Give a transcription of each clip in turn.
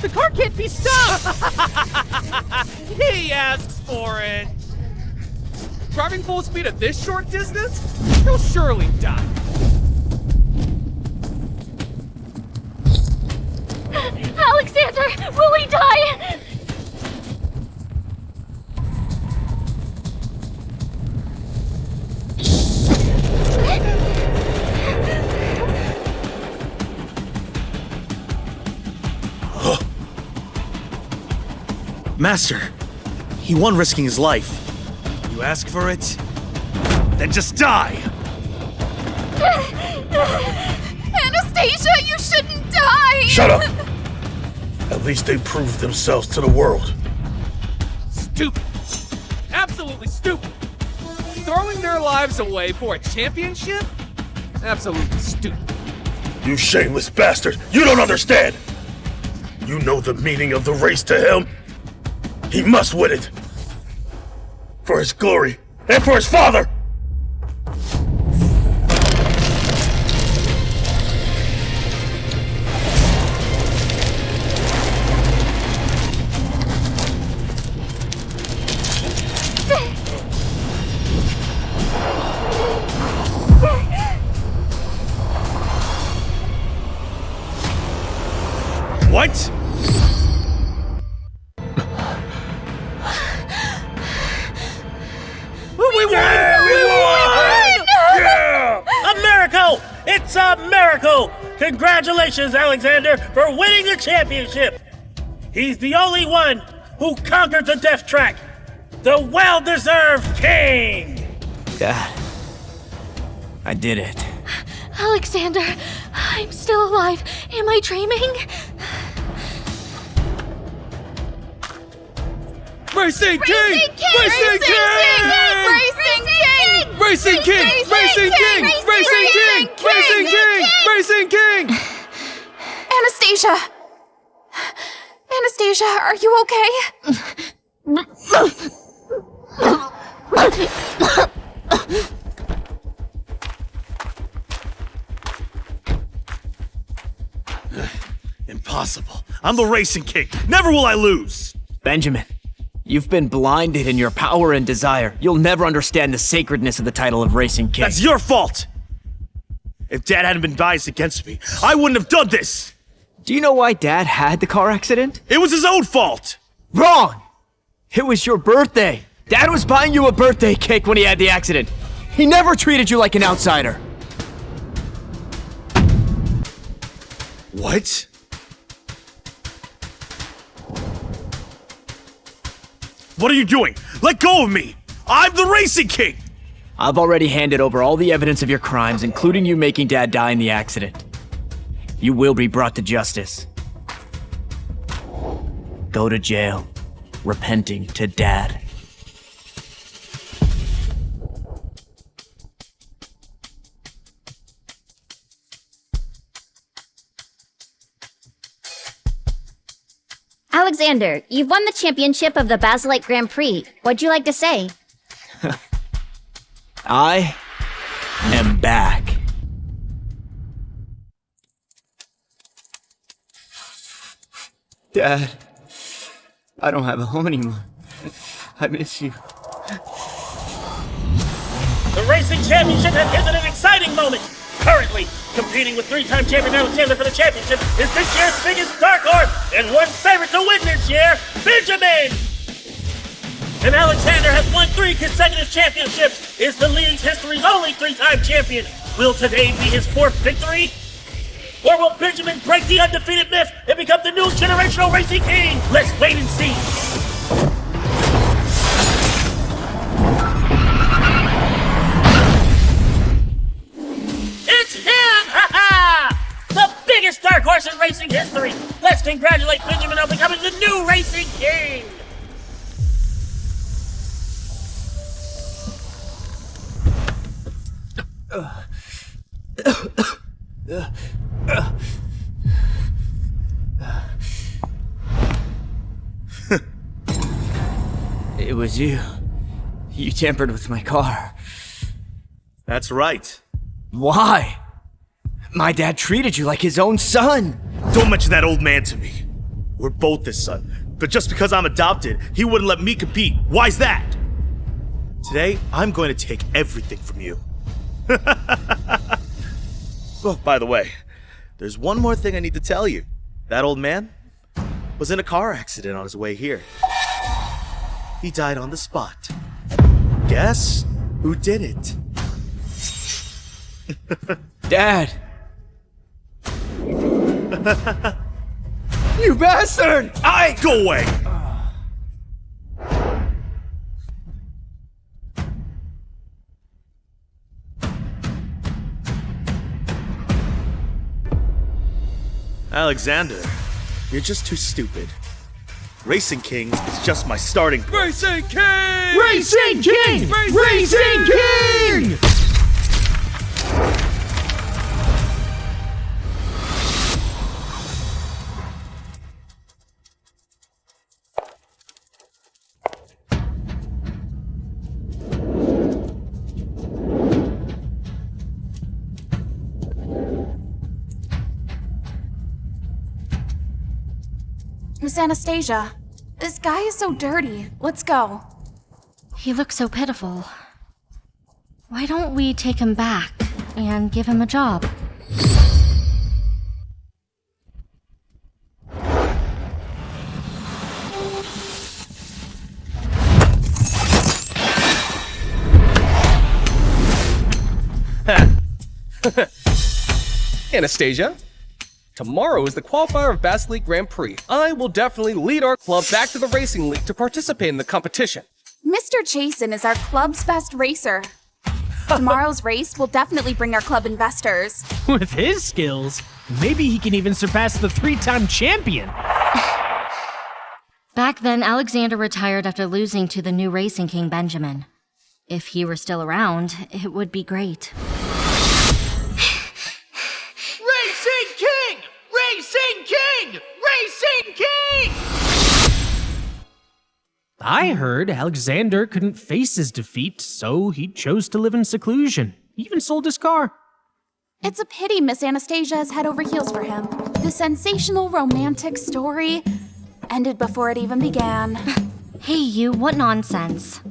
The car can't be stopped! He asks for it! Driving full speed at this short distance? He'll surely die. Alexander, will we die? Master, he won risking his life. You ask for it? Then just die! Anastasia, you shouldn't die! Shut up! At least they proved themselves to the world. Stupid. Absolutely stupid. Throwing their lives away for a championship? Absolutely stupid. You shameless bastard! You don't understand! You know the meaning of the race to him? He must win it! For his glory, and for his father! What? We won! Yeah! A miracle! It's a miracle! Congratulations, Alexander, for winning the championship! He's the only one who conquered the death track! The well-deserved king! Dad, I did it. Alexander, I'm still alive. Am I dreaming? Racing King! Racing King! Racing King! Racing King! Racing King! Racing King! Racing King! Racing King! Anastasia! Anastasia, are you okay? Impossible. I'm the Racing King. Never will I lose. Benjamin, you've been blinded in your power and desire. You'll never understand the sacredness of the title of Racing King. That's your fault. If Dad hadn't been biased against me, I wouldn't have done this. Do you know why Dad had the car accident? It was his own fault. Wrong! It was your birthday. Dad was buying you a birthday cake when he had the accident. He never treated you like an outsider. What? What are you doing? Let go of me! I'm the Racing King! I've already handed over all the evidence of your crimes, including you making Dad die in the accident. You will be brought to justice. Go to jail, repenting to Dad. Alexander, you've won the championship of the Basilite Grand Prix. What'd you like to say? I am back. Dad, I don't have a home anymore. I miss you. The Racing Championship has entered an exciting moment! Currently, competing with three-time champion Alexander for the championship is this year's biggest dark horse and one favorite to win this year, Benjamin! And Alexander has won 3 consecutive championships, is the league's history's only 3-time champion. Will today be his 4th victory? Or will Benjamin break the undefeated myth and become the new generational Racing King? Let's wait and see. It's him! The biggest dark horse in racing history! Let's congratulate Benjamin on becoming the new Racing King! It was you. You tampered with my car. That's right. Why? My dad treated you like his own son. Don't mention that old man to me. We're both his son. But just because I'm adopted, he wouldn't let me compete. Why's that? Today, I'm going to take everything from you. Oh, by the way, there's one more thing I need to tell you. That old man was in a car accident on his way here. He died on the spot. Guess who did it? Dad! You bastard! Go away! Alexander, you're just too stupid. Racing King is just my starting point. Racing King! Racing King! Racing King! Miss Anastasia, this guy is so dirty. Let's go. He looks so pitiful. Why don't we take him back and give him a job? Anastasia, tomorrow is the qualifier of Basel Grand Prix. I will definitely lead our club back to the racing league to participate in the competition. Mr. Jason is our club's best racer. Tomorrow's race will definitely bring our club investors. With his skills, maybe he can even surpass the 3-time champion. Back then, Alexander retired after losing to the new Racing King, Benjamin. If he were still around, it would be great. Racing King! Racing King! Racing King! I heard Alexander couldn't face his defeat, so he chose to live in seclusion. He even sold his car. It's a pity Miss Anastasia is head over heels for him. The sensational romantic story ended before it even began. Hey, you, what nonsense.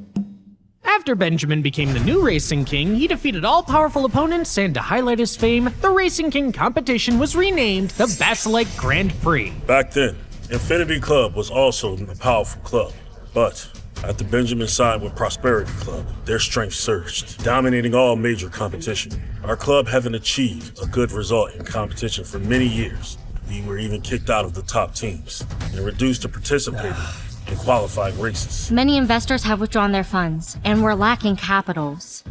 After Benjamin became the new Racing King, he defeated all-powerful opponents, and to highlight his fame, the Racing King competition was renamed the Basel Grand Prix. Back then, Infinity Club was also a powerful club. But after Benjamin signed with Prosperity Club, their strength surged, dominating all major competition. Our club haven't achieved a good result in competition for many years. We were even kicked out of the top teams and reduced to participating in qualifying races. Many investors have withdrawn their funds, and we're lacking capitals.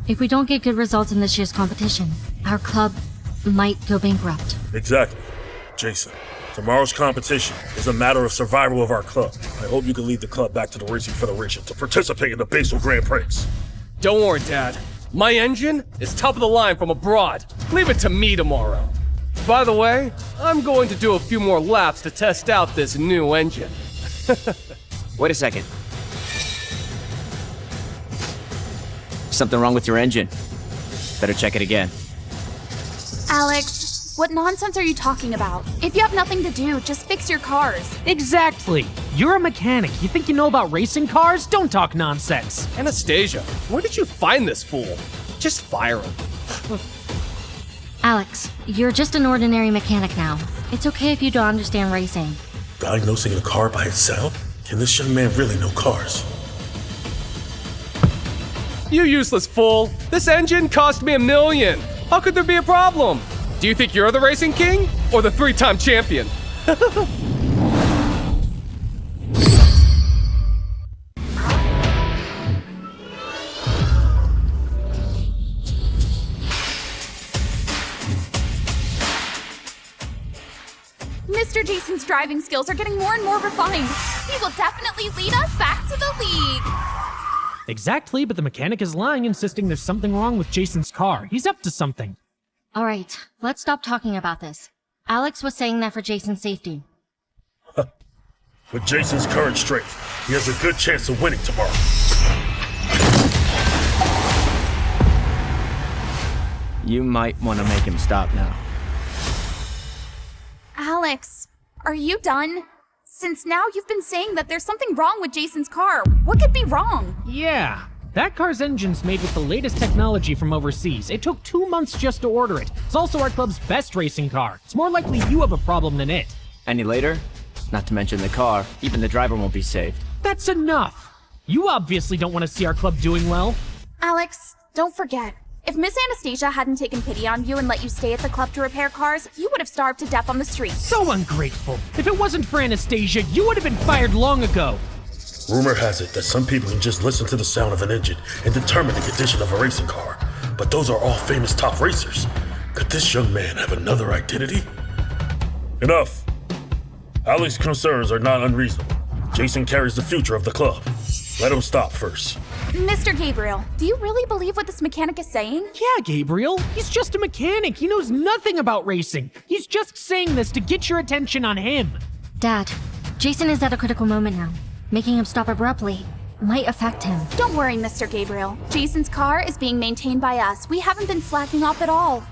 If we don't get good results in this year's competition, our club might go bankrupt. Exactly. Jason, tomorrow's competition is a matter of survival of our club. I hope you can lead the club back to the Racing Federation to participate in the Basel Grand Prix. Don't worry, Dad. My engine is top of the line from abroad. Leave it to me tomorrow. By the way, I'm going to do a few more laps to test out this new engine. Wait a second. Something wrong with your engine. Better check it again. Alex, what nonsense are you talking about? If you have nothing to do, just fix your cars. Exactly. You're a mechanic. You think you know about racing cars? Don't talk nonsense. Anastasia, where did you find this fool? Just fire him. Alex, you're just an ordinary mechanic now. It's okay if you don't understand racing. Diagnosing a car by itself? Can this young man really know cars? You useless fool. This engine cost me $1 million. How could there be a problem? Do you think you're the Racing King or the 3-time champion? Mr. Jason's driving skills are getting more and more refined. He will definitely lead us back to the league. Exactly, but the mechanic is lying, insisting there's something wrong with Jason's car. He's up to something. All right, let's stop talking about this. Alex was saying that for Jason's safety. With Jason's current strength, he has a good chance of winning tomorrow. You might want to make him stop now. Alex, are you done? Since now you've been saying that there's something wrong with Jason's car, what could be wrong? Yeah, that car's engine's made with the latest technology from overseas. It took 2 months just to order it. It's also our club's best racing car. It's more likely you have a problem than it. Any later? Not to mention the car, even the driver won't be saved. That's enough. You obviously don't want to see our club doing well. Alex, don't forget. If Miss Anastasia hadn't taken pity on you and let you stay at the club to repair cars, you would have starved to death on the street. So ungrateful. If it wasn't for Anastasia, you would have been fired long ago. Rumor has it that some people can just listen to the sound of an engine and determine the condition of a racing car. But those are all famous top racers. Could this young man have another identity? Enough. Alex's concerns are not unreasonable. Jason carries the future of the club. Let him stop first. Mr. Gabriel, do you really believe what this mechanic is saying? Yeah, Gabriel. He's just a mechanic. He knows nothing about racing. He's just saying this to get your attention on him. Dad, Jason is at a critical moment now. Making him stop abruptly might affect him. Don't worry, Mr. Gabriel. Jason's car is being maintained by us. We haven't been slacking off at all.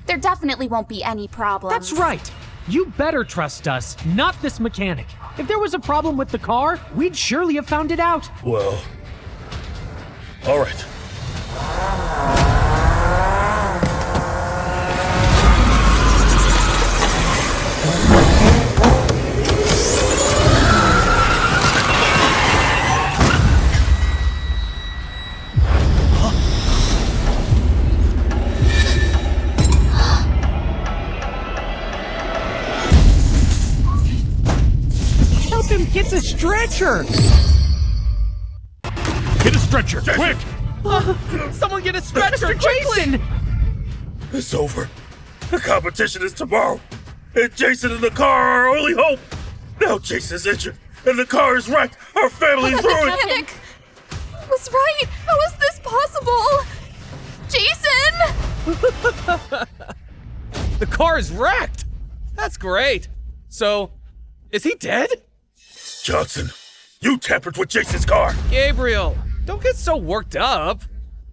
There definitely won't be any problems. That's right. You better trust us, not this mechanic. If there was a problem with the car, we'd surely have found it out. Well, all right. Help him get the stretcher! Get a stretcher, quick! Someone get a stretcher, Jason! It's over. The competition is tomorrow. And Jason and the car are our only hope. Now Jason's injured, and the car is wrecked. Our family's The ruined. mechanic was right. How is this possible? Jason! The car is wrecked! That's great. So, is he dead? Johnson, you tampered with Jason's car. Gabriel, don't get so worked up.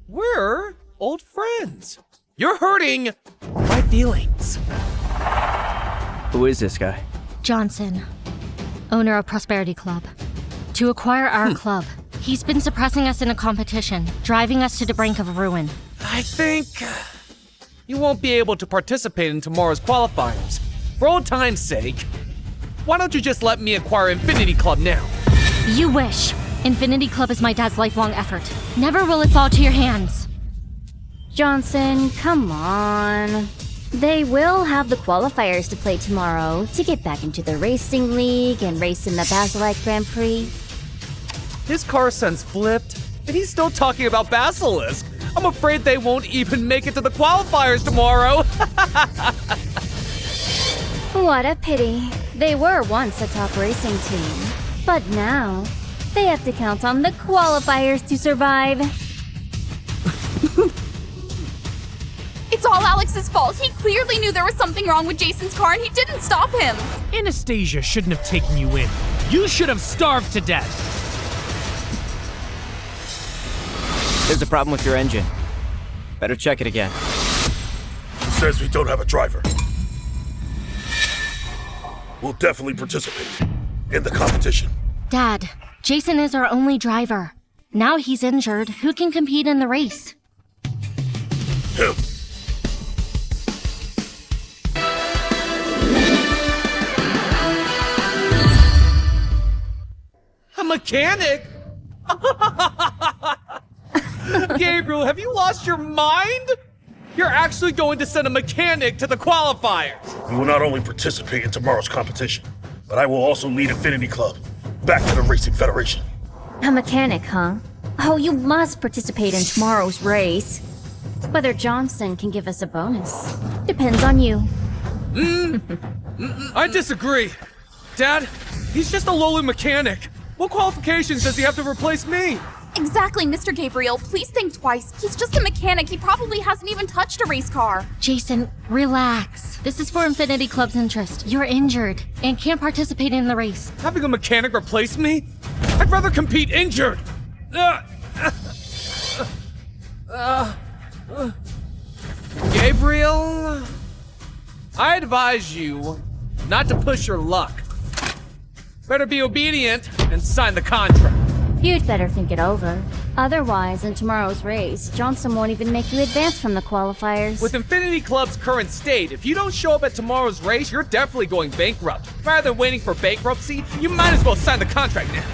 We're old friends. You're hurting my feelings. Who is this guy? Johnson, owner of Prosperity Club. To acquire our club, he's been suppressing us in a competition, driving us to the brink of ruin. I think you won't be able to participate in tomorrow's qualifiers. For old time's sake, why don't you just let me acquire Infinity Club now? You wish. Infinity Club is my dad's lifelong effort. Never will it fall to your hands. Johnson, come on. They will have the qualifiers to play tomorrow to get back into the racing league and race in the Basilite Grand Prix. His car sense flipped, and he's still talking about Basilisk. I'm afraid they won't even make it to the qualifiers tomorrow. What a pity. They were once a top racing team, but now they have to count on the qualifiers to survive. It's all Alex's fault. He clearly knew there was something wrong with Jason's car and he didn't stop him. Anastasia shouldn't have taken you in. You should have starved to death. There's a problem with your engine. Better check it again. He says we don't have a driver. We'll definitely participate in the competition. Dad, Jason is our only driver. Now he's injured. Who can compete in the race? Him. A mechanic? Gabriel, have you lost your mind? You're actually going to send a mechanic to the qualifiers. We will not only participate in tomorrow's competition, but I will also lead Infinity Club back to the Racing Federation. A mechanic, huh? Oh, you must participate in tomorrow's race. Whether Johnson can give us a bonus depends on you. I disagree. Dad, he's just a lowly mechanic. What qualifications does he have to replace me? Exactly, Mr. Gabriel. Please think twice. He's just a mechanic. He probably hasn't even touched a race car. Jason, relax. This is for Infinity Club's interest. You're injured and can't participate in the race. Having a mechanic replace me? I'd rather compete injured. Gabriel, I advise you not to push your luck. Better be obedient and sign the contract. You'd better think it over. Otherwise, in tomorrow's race, Johnson won't even make you advance from the qualifiers. With Infinity Club's current state, if you don't show up at tomorrow's race, you're definitely going bankrupt. Rather than waiting for bankruptcy, you might as well sign the contract now.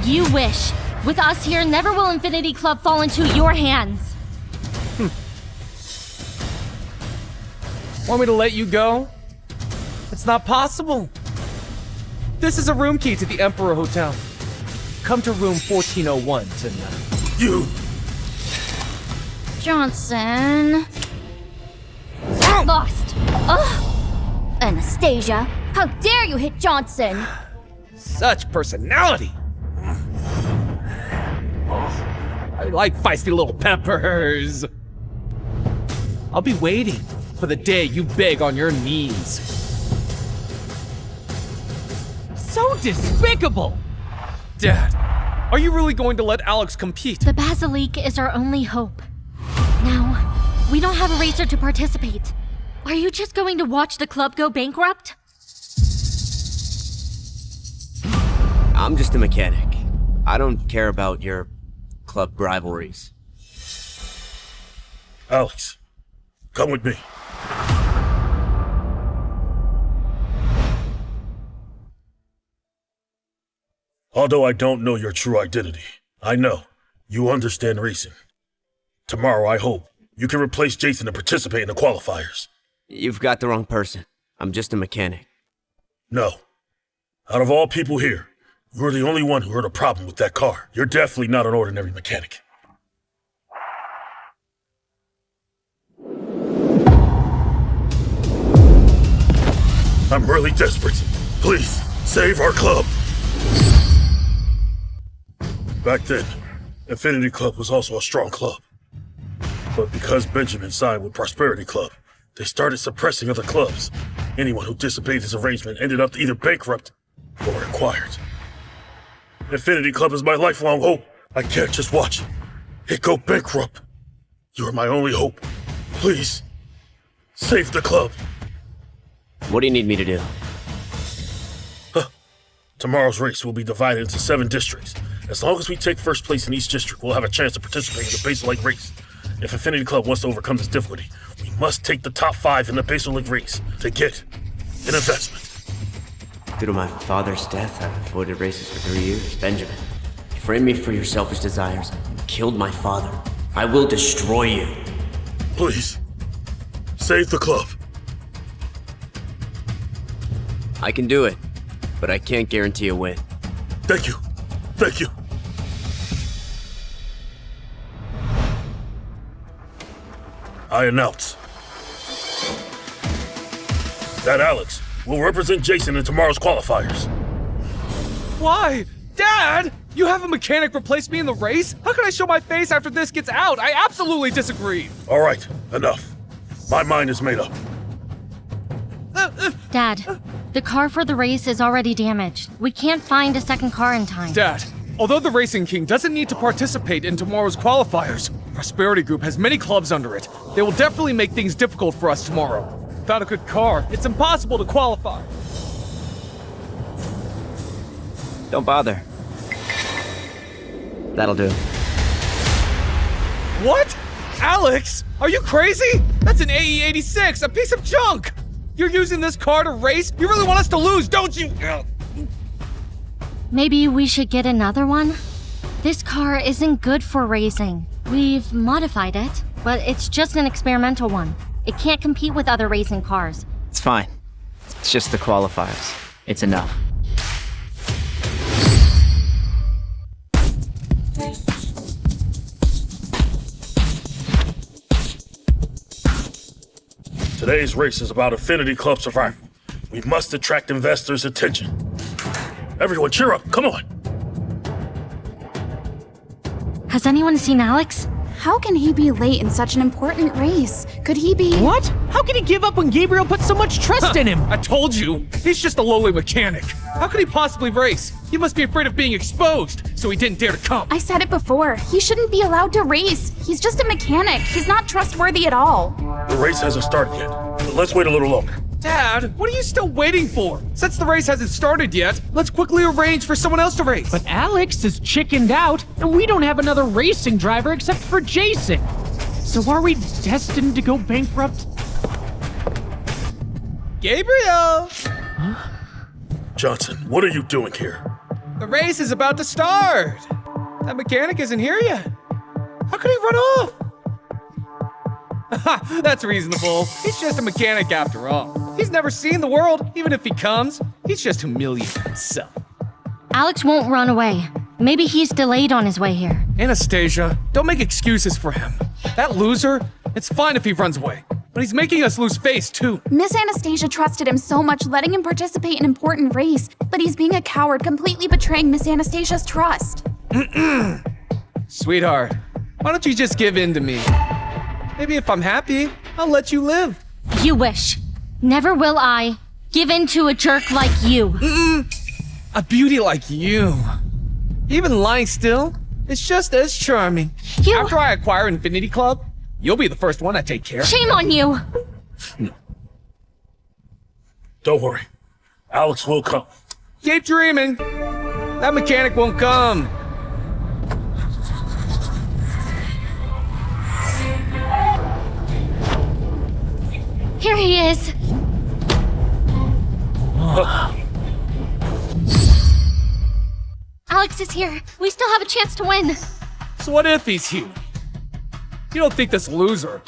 You wish. With us here, never will Infinity Club fall into your hands. Want me to let you go? It's not possible. This is a room key to the Emperor Hotel. Come to room 1401 tonight. You! Johnson. Lost. Ugh. Anastasia, how dare you hit Johnson? Such personality. I like feisty little peppers. I'll be waiting for the day you beg on your knees. So despicable! Dad, are you really going to let Alex compete? The Basilique is our only hope. Now, we don't have a racer to participate. Are you just going to watch the club go bankrupt? I'm just a mechanic. I don't care about your club rivalries. Alex, come with me. Although I don't know your true identity, I know you understand racing. Tomorrow, I hope, you can replace Jason and participate in the qualifiers. You've got the wrong person. I'm just a mechanic. No. Out of all people here, you're the only one who heard a problem with that car. You're definitely not an ordinary mechanic. I'm really desperate. Please, save our club. Back then, Infinity Club was also a strong club. But because Benjamin signed with Prosperity Club, they started suppressing other clubs. Anyone who disobeyed this arrangement ended up either bankrupt or acquired. Infinity Club is my lifelong hope. I can't just watch it go bankrupt. You're my only hope. Please, save the club. What do you need me to do? Tomorrow's race will be divided into 7 districts. As long as we take first place in each district, we'll have a chance to participate in the Basal Lake race. If Infinity Club wants to overcome this difficulty, we must take the top 5 in the Basal Lake race to get an investment. Due to my father's death, I've avoided races for 3 years. Benjamin, you framed me for your selfish desires. You killed my father. I will destroy you. Please, save the club. I can do it, but I can't guarantee a win. Thank you. Thank you. I announce that Alex will represent Jason in tomorrow's qualifiers. Why? Dad! You have a mechanic replace me in the race? How can I show my face after this gets out? I absolutely disagree! All right, enough. My mind is made up. Dad, the car for the race is already damaged. We can't find a second car in time. Dad, although the Racing King doesn't need to participate in tomorrow's qualifiers, Prosperity Group has many clubs under it. They will definitely make things difficult for us tomorrow. Without a good car, it's impossible to qualify. Don't bother. That'll do. What? Alex? Are you crazy? That's an AE86, a piece of junk! You're using this car to race? You really want us to lose, don't you? Maybe we should get another one? This car isn't good for racing. We've modified it, but it's just an experimental one. It can't compete with other racing cars. It's fine. It's just the qualifiers. It's enough. Today's race is about Infinity Club survival. We must attract investors' attention. Everyone, cheer up. Come on. Has anyone seen Alex? How can he be late in such an important race? Could he be— What? How can he give up when Gabriel put so much trust in him? I told you, he's just a lowly mechanic. How could he possibly race? He must be afraid of being exposed, so he didn't dare to come. I said it before. He shouldn't be allowed to race. He's just a mechanic. He's not trustworthy at all. The race hasn't started yet. let's wait a little longer. Dad, what are you still waiting for? Since the race hasn't started yet, let's quickly arrange for someone else to race. But Alex is chickened out, and we don't have another racing driver except for Jason. So are we destined to go bankrupt? Gabriel! Johnson, what are you doing here? The race is about to start. That mechanic isn't here yet. How could he run off? That's reasonable. He's just a mechanic after all. He's never seen the world. Even if he comes, he's just humiliating himself. Alex won't run away. Maybe he's delayed on his way here. Anastasia, don't make excuses for him. That loser, it's fine if he runs away. But he's making us lose face, too. Miss Anastasia trusted him so much, letting him participate in an important race, but he's being a coward, completely betraying Miss Anastasia's trust. Sweetheart, why don't you just give in to me? Maybe if I'm happy, I'll let you live. You wish. Never will I give in to a jerk like you. A beauty like you. Even lying still, it's just as charming. After I acquire Infinity Club, you'll be the first one I take care of. Shame on you! Don't worry. Alex will come. Keep dreaming. That mechanic won't come. Here he is. Alex is here. We still have a chance to win. So what if he's here? You don't think this loser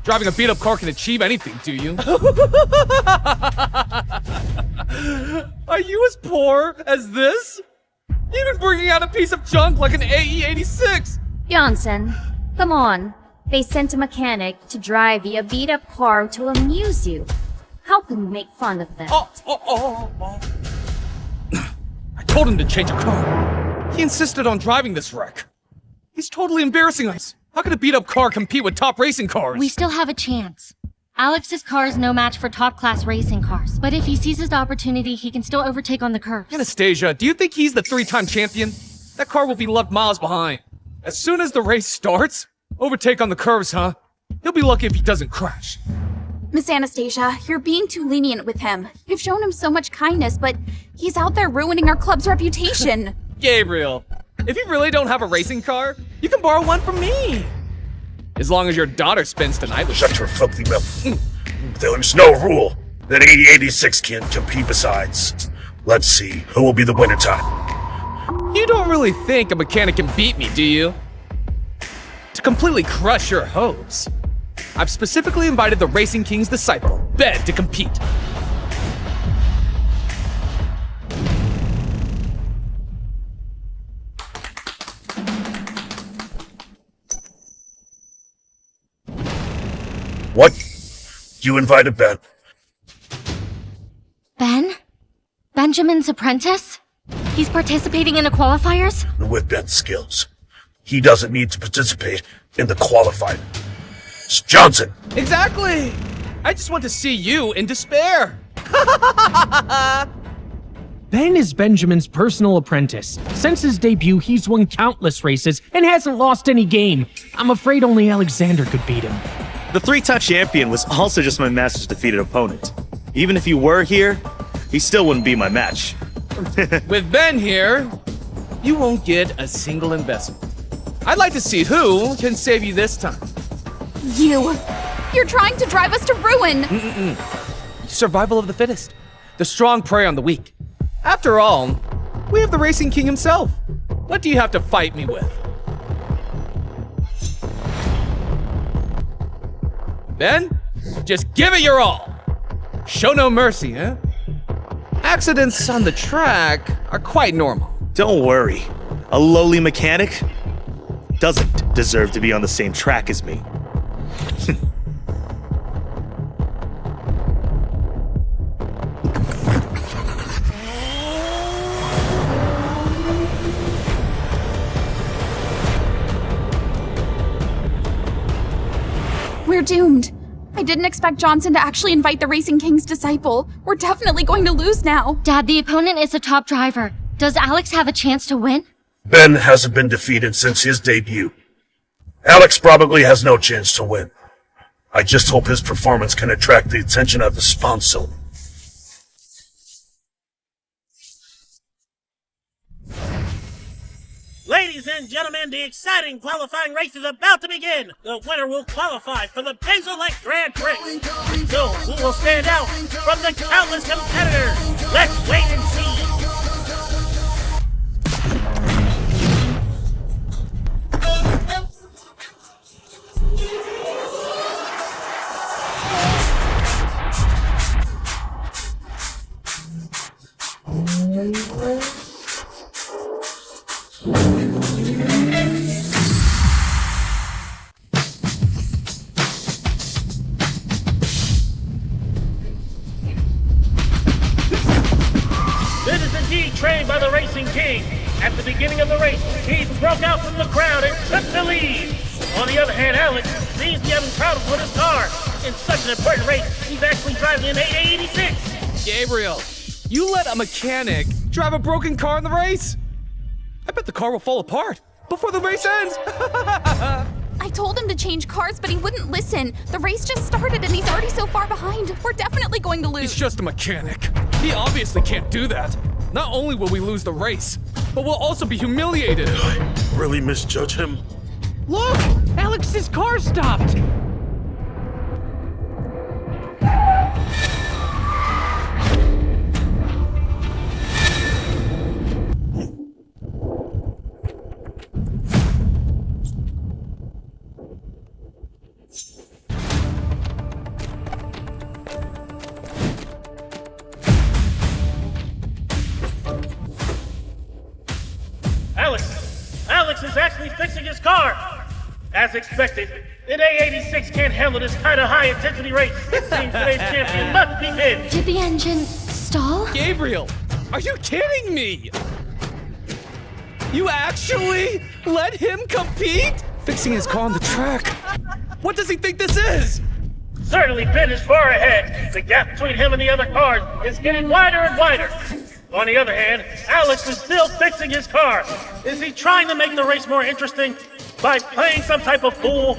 driving a beat-up car can achieve anything, do you? Are you as poor as this? Even bringing out a piece of junk like an AE86! Johnson, come on. They sent a mechanic to drive you a beat-up car to amuse you. How can we make fun of them? I told him to change a car. He insisted on driving this wreck. He's totally embarrassing us. How can a beat-up car compete with top racing cars? We still have a chance. Alex's car is no match for top-class racing cars, but if he seizes the opportunity, he can still overtake on the curves. Anastasia, do you think he's the 3-time champion? That car will be left miles behind. As soon as the race starts, overtake on the curves, huh? He'll be lucky if he doesn't crash. Miss Anastasia, you're being too lenient with him. You've shown him so much kindness, but he's out there ruining our club's reputation. Gabriel, if you really don't have a racing car, you can borrow one from me. As long as your daughter spends tonight with— Shut your filthy mouth. There's no rule that 8086 can compete besides. Let's see who will be the winner time. You don't really think a mechanic can beat me, do you? To completely crush your hopes, I've specifically invited the Racing King's disciple, Ben, to compete. What? You invited Ben? Ben? Benjamin's apprentice? He's participating in the qualifiers? With Ben's skills, he doesn't need to participate in the qualifying. It's Johnson! Exactly! I just want to see you in despair. Ben is Benjamin's personal apprentice. Since his debut, he's won countless races and hasn't lost any game. I'm afraid only Alexander could beat him. The 3-time champion was also just my master's defeated opponent. Even if he were here, he still wouldn't be my match. With Ben here, you won't get a single investment. I'd like to see who can save you this time. You're trying to drive us to ruin! Survival of the fittest. The strong prey on the weak. After all, we have the Racing King himself. What do you have to fight me with? Ben, just give it your all. Show no mercy, huh? Accidents on the track are quite normal. Don't worry. A lowly mechanic doesn't deserve to be on the same track as me. We're doomed. I didn't expect Johnson to actually invite the Racing King's disciple. We're definitely going to lose now. Dad, the opponent is a top driver. Does Alex have a chance to win? Ben hasn't been defeated since his debut. Alex probably has no chance to win. I just hope his performance can attract the attention of the sponsor. Ladies and gentlemen, the exciting qualifying race is about to begin. The winner will qualify for the Basilite Grand Prix. So, who will stand out from the countless competitors? Let's wait and see. This is indeed trained by the Racing King. At the beginning of the race, he broke out from the crowd and took the lead. On the other hand, Alex seems to be having problems with his car. In such an important race, he's actually driving an 86. Gabriel, you let a mechanic drive a broken car in the race? I bet the car will fall apart before the race ends. I told him to change cars, but he wouldn't listen. The race just started and he's already so far behind. We're definitely going to lose. He's just a mechanic. He obviously can't do that. Not only will we lose the race, but we'll also be humiliated. Really misjudge him? Look! Alex's car stopped! Alex is actually fixing his car. As expected, an A86 can't handle this kind of high-intensity race. It seems today's champion must be pinned. Did the engine stall? Gabriel, are you kidding me? You actually let him compete? Fixing his car on the track. What does he think this is? Certainly Ben is far ahead. The gap between him and the other cars is getting wider and wider. On the other hand, Alex is still fixing his car. Is he trying to make the race more interesting by playing some type of fool?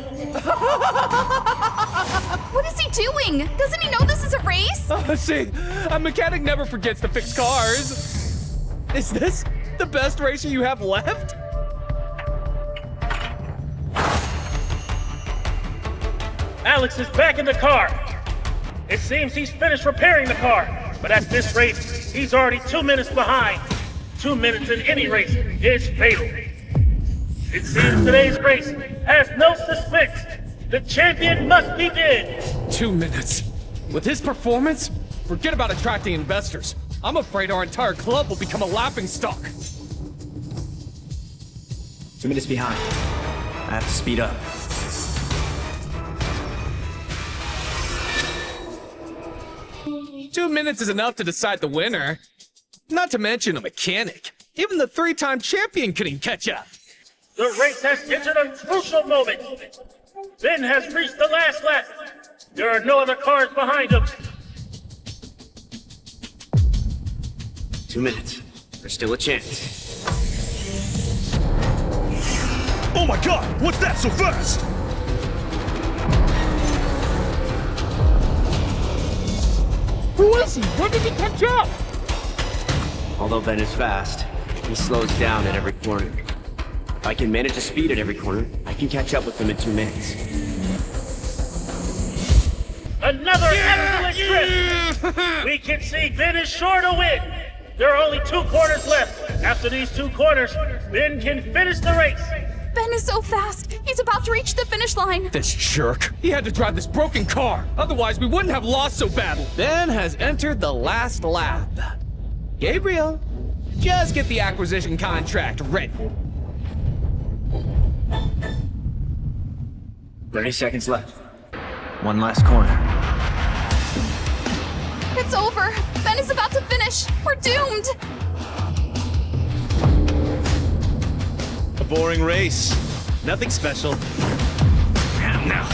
What is he doing? Doesn't he know this is a race? See, a mechanic never forgets to fix cars. Is this the best racer you have left? Alex is back in the car. It seems he's finished repairing the car, but at this rate, he's already 2 minutes behind. 2 minutes in any race is fatal. It seems today's race has no suspense. The champion must be dead. 2 minutes. With his performance, forget about attracting investors. I'm afraid our entire club will become a laughingstock. 2 minutes behind. I have to speed up. Two minutes is enough to decide the winner. Not to mention a mechanic. Even the 3-time champion couldn't catch up. The race has entered a crucial moment. Ben has reached the last lap. There are no other cars behind him. 2 minutes. There's still a chance. Oh my god, what's that so fast? Who is he? When did he catch up? Although Ben is fast, he slows down at every corner. If I can manage to speed at every corner, I can catch up with him in 2 minutes. Another excellent trip! We can see Ben is sure to win. There are only 2 corners left. After these 2 corners, Ben can finish the race. Ben is so fast. He's about to reach the finish line. This jerk. He had to drive this broken car. Otherwise, we wouldn't have lost so badly. Ben has entered the last lap. Gabriel, just get the acquisition contract ready. 30 seconds left. One last corner. It's over. Ben is about to finish. We're doomed. A boring race. Nothing special. Now.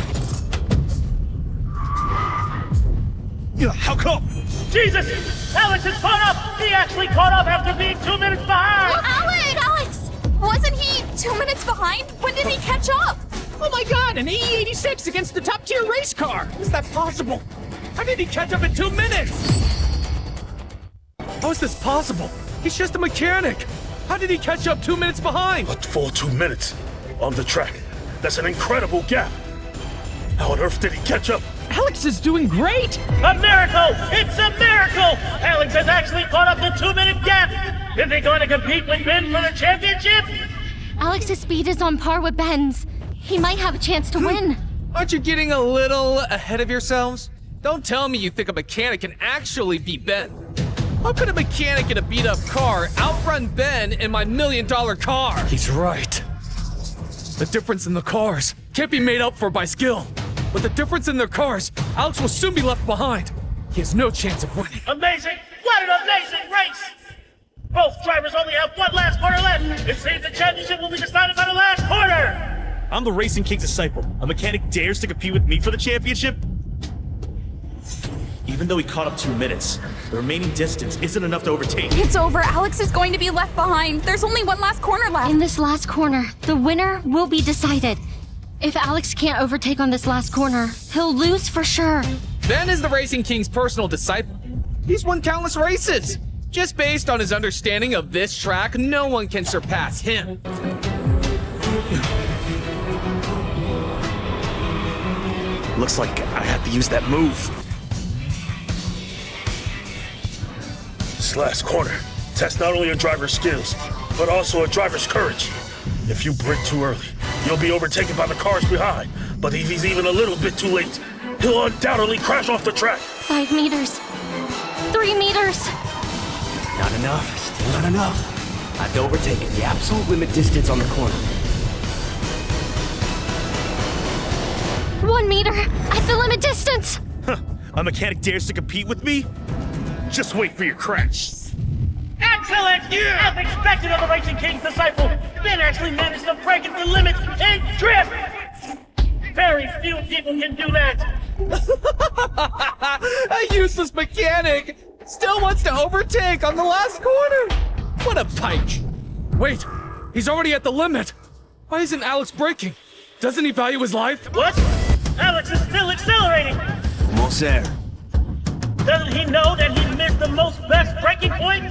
Yeah, how come? Jesus! Alex is caught up! He actually caught up after being 2 minutes behind! Alex! Wasn't he 2 minutes behind? When did he catch up? Oh my god, an E86 against the top tier race car! Is that possible? How did he catch up in 2 minutes? How is this possible? He's just a mechanic. How did he catch up 2 minutes behind? A full 2 minutes on the track. That's an incredible gap. How on earth did he catch up? Alex is doing great! A miracle! It's a miracle! Alex has actually caught up the 2-minute gap! Is he going to compete with Ben for the championship? Alex's speed is on par with Ben's. He might have a chance to win. Aren't you getting a little ahead of yourselves? Don't tell me you think a mechanic can actually beat Ben. How could a mechanic in a beat-up car outrun Ben in my $1 million car? He's right. The difference in the cars can't be made up for by skill. With the difference in their cars, Alex will soon be left behind. He has no chance of winning. Amazing! What an amazing race! Both drivers only have one last corner left. It seems the championship will be decided by the last corner. I'm the Racing King's disciple. A mechanic dares to compete with me for the championship? Even though he caught up 2 minutes, the remaining distance isn't enough to overtake. It's over. Alex is going to be left behind. There's only one last corner left. In this last corner, the winner will be decided. If Alex can't overtake on this last corner, he'll lose for sure. Ben is the Racing King's personal disciple. He's won countless races. Just based on his understanding of this track, no one can surpass him. Looks like I have to use that move. This last corner tests not only a driver's skills, but also a driver's courage. If you brake too early, you'll be overtaken by the cars behind. But if he's even a little bit too late, he'll undoubtedly crash off the track. 5 meters. 3 meters. Not enough. Still not enough. I've overtaken the absolute limit distance on the corner. 1 meter at the limit distance. Huh. A mechanic dares to compete with me? Just wait for your crash. Excellent! Yeah! As expected of the Racing King's disciple, Ben actually managed to break into the limits and drift! Very few people can do that! A useless mechanic still wants to overtake on the last corner! What a pike! Wait, he's already at the limit! Why isn't Alex braking? Doesn't he value his life? What? Alex is still accelerating! Almost there. Doesn't he know that he missed the most best braking point?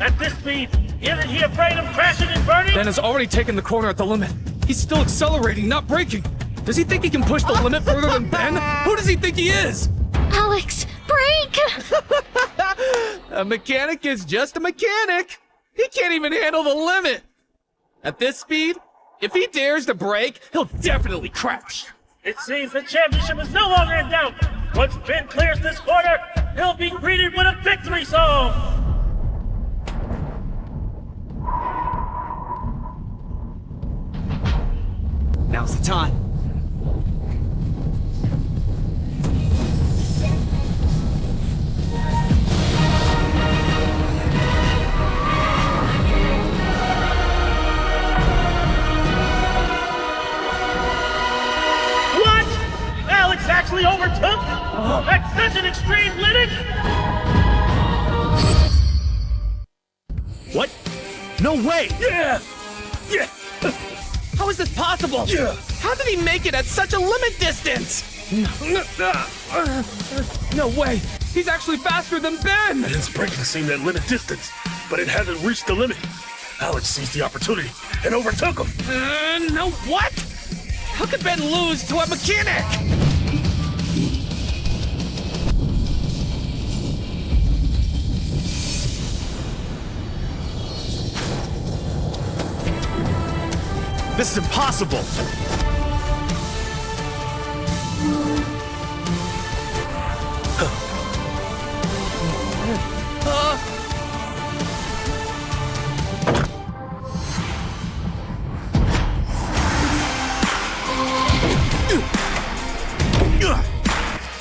At this speed, isn't he afraid of crashing and burning? Ben has already taken the corner at the limit. He's still accelerating, not braking. Does he think he can push the limit further than Ben? Who does he think he is? Alex, brake! A mechanic is just a mechanic. He can't even handle the limit. At this speed, if he dares to brake, he'll definitely crash. It seems the championship is no longer in doubt. Once Ben clears this corner, he'll be greeted with a victory song. Now's the time. What? Alex actually overtook? At such an extreme limit? What? No way! Yeah! Yeah! How is this possible? Yeah. How did he make it at such a limit distance? No way. He's actually faster than Ben. Ben's braking seemed at limit distance, but it hadn't reached the limit. Alex seized the opportunity and overtook him. No, what? How could Ben lose to a mechanic? This is impossible!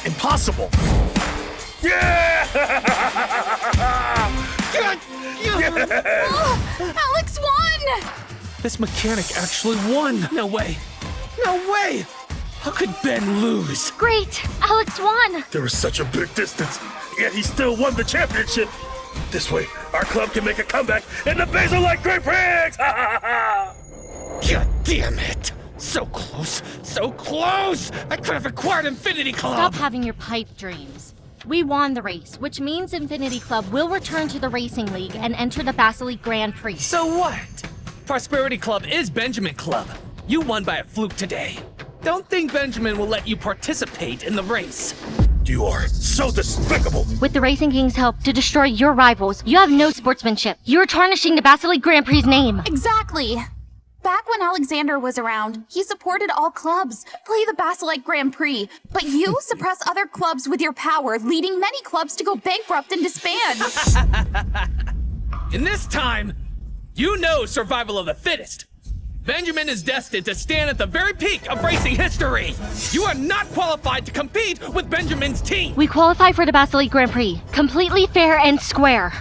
Impossible! Yeah! Alex won! This mechanic actually won. No way. No way. How could Ben lose? Great! Alex won! There was such a big distance, yet he still won the championship. This way, our club can make a comeback in the Basil Light Grand Prix! God damn it. So close, so close! I could have acquired Infinity Club! Stop having your pipe dreams. We won the race, which means Infinity Club will return to the Racing League and enter the Basilique Grand Prix. So what? Prosperity Club is Benjamin Club. You won by a fluke today. Don't think Benjamin will let you participate in the race. You are so despicable! With the Racing King's help to destroy your rivals, you have no sportsmanship. You're tarnishing the Basilique Grand Prix's name. Exactly. Back when Alexander was around, he supported all clubs, play the Basilique Grand Prix, but you suppress other clubs with your power, leading many clubs to go bankrupt and disband. In this time, you know survival of the fittest. Benjamin is destined to stand at the very peak of racing history. You are not qualified to compete with Benjamin's team. We qualify for the Basilique Grand Prix, completely fair and square.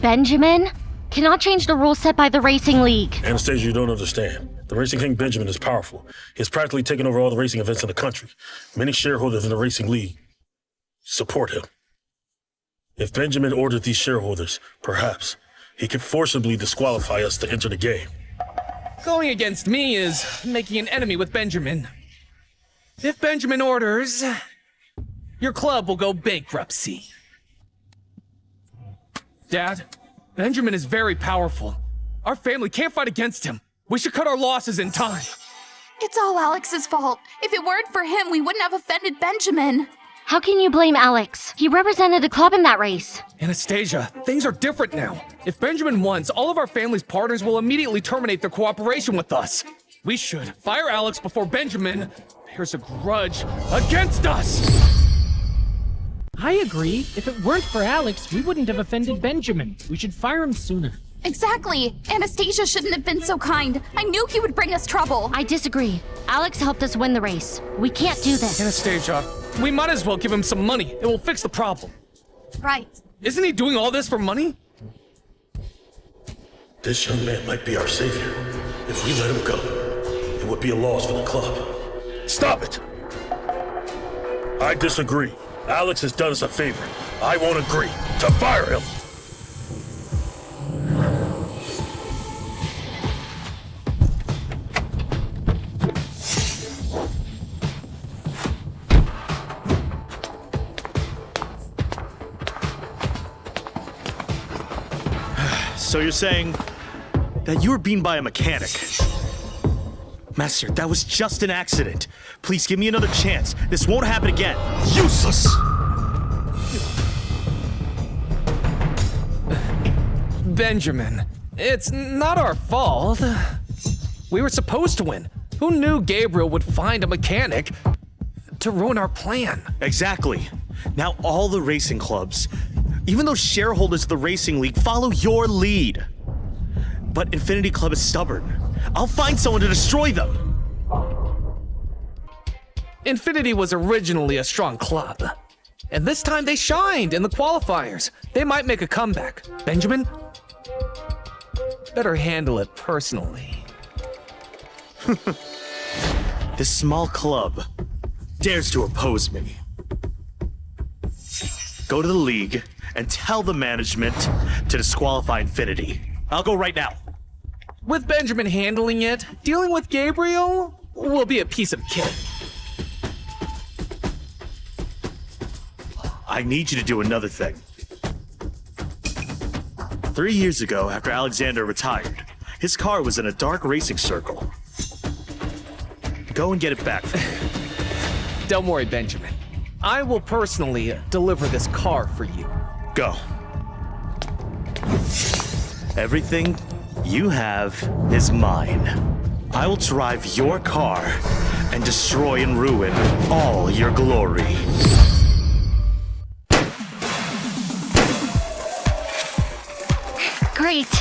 Benjamin cannot change the rules set by the Racing League. Anastasia, you don't understand. The Racing King Benjamin is powerful. He has practically taken over all the racing events in the country. Many shareholders in the Racing League support him. If Benjamin ordered these shareholders, perhaps he could forcibly disqualify us to enter the game. Going against me is making an enemy with Benjamin. If Benjamin orders, your club will go bankruptcy. Dad, Benjamin is very powerful. Our family can't fight against him. We should cut our losses in time. It's all Alex's fault. If it weren't for him, we wouldn't have offended Benjamin. How can you blame Alex? He represented the club in that race. Anastasia, things are different now. If Benjamin wins, all of our family's partners will immediately terminate their cooperation with us. We should fire Alex before Benjamin bears a grudge against us. I agree. If it weren't for Alex, we wouldn't have offended Benjamin. We should fire him sooner. Exactly. Anastasia shouldn't have been so kind. I knew he would bring us trouble. I disagree. Alex helped us win the race. We can't do this. Anastasia, we might as well give him some money. It will fix the problem. Right. Isn't he doing all this for money? This young man might be our savior. If we let him go, it would be a loss for the club. Stop it! I disagree. Alex has done us a favor. I won't agree to fire him. So you're saying that you were beaten by a mechanic? Master, that was just an accident. Please give me another chance. This won't happen again. Useless! Benjamin, it's not our fault. We were supposed to win. Who knew Gabriel would find a mechanic to ruin our plan? Exactly. Now all the racing clubs, even those shareholders of the Racing League, follow your lead. But Infinity Club is stubborn. I'll find someone to destroy them. Infinity was originally a strong club. And this time they shined in the qualifiers. They might make a comeback. Benjamin, better handle it personally. This small club dares to oppose me. Go to the league and tell the management to disqualify Infinity. I'll go right now. With Benjamin handling it, dealing with Gabriel will be a piece of cake. I need you to do another thing. 3 years ago, after Alexander retired, his car was in a dark racing circle. Go and get it back for me. Don't worry, Benjamin. I will personally deliver this car for you. Go. Everything you have is mine. I will drive your car and destroy and ruin all your glory. Great.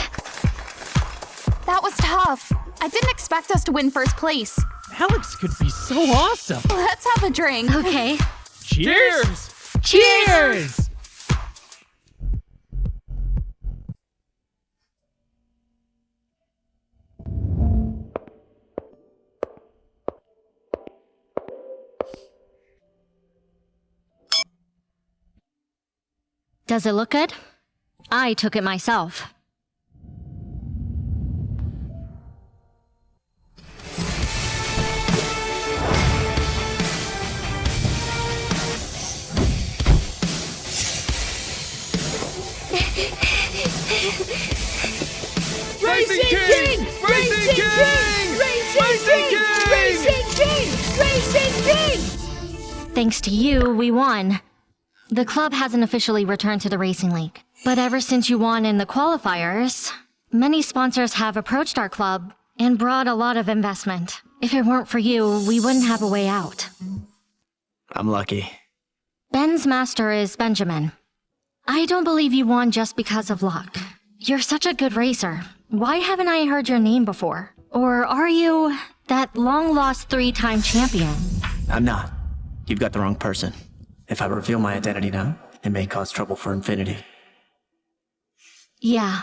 That was tough. I didn't expect us to win first place. Alex could be so awesome. Let's have a drink. Okay. Cheers! Cheers! Does it look good? I took it myself. thanks to you, we won. The club hasn't officially returned to the racing league. But ever since you won in the qualifiers, many sponsors have approached our club and brought a lot of investment. If it weren't for you, we wouldn't have a way out. I'm lucky. Ben's master is Benjamin. I don't believe you won just because of luck. You're such a good racer. Why haven't I heard your name before? Or are you that long-lost 3-time champion? I'm not. You've got the wrong person. If I reveal my identity now, it may cause trouble for Infinity. Yeah.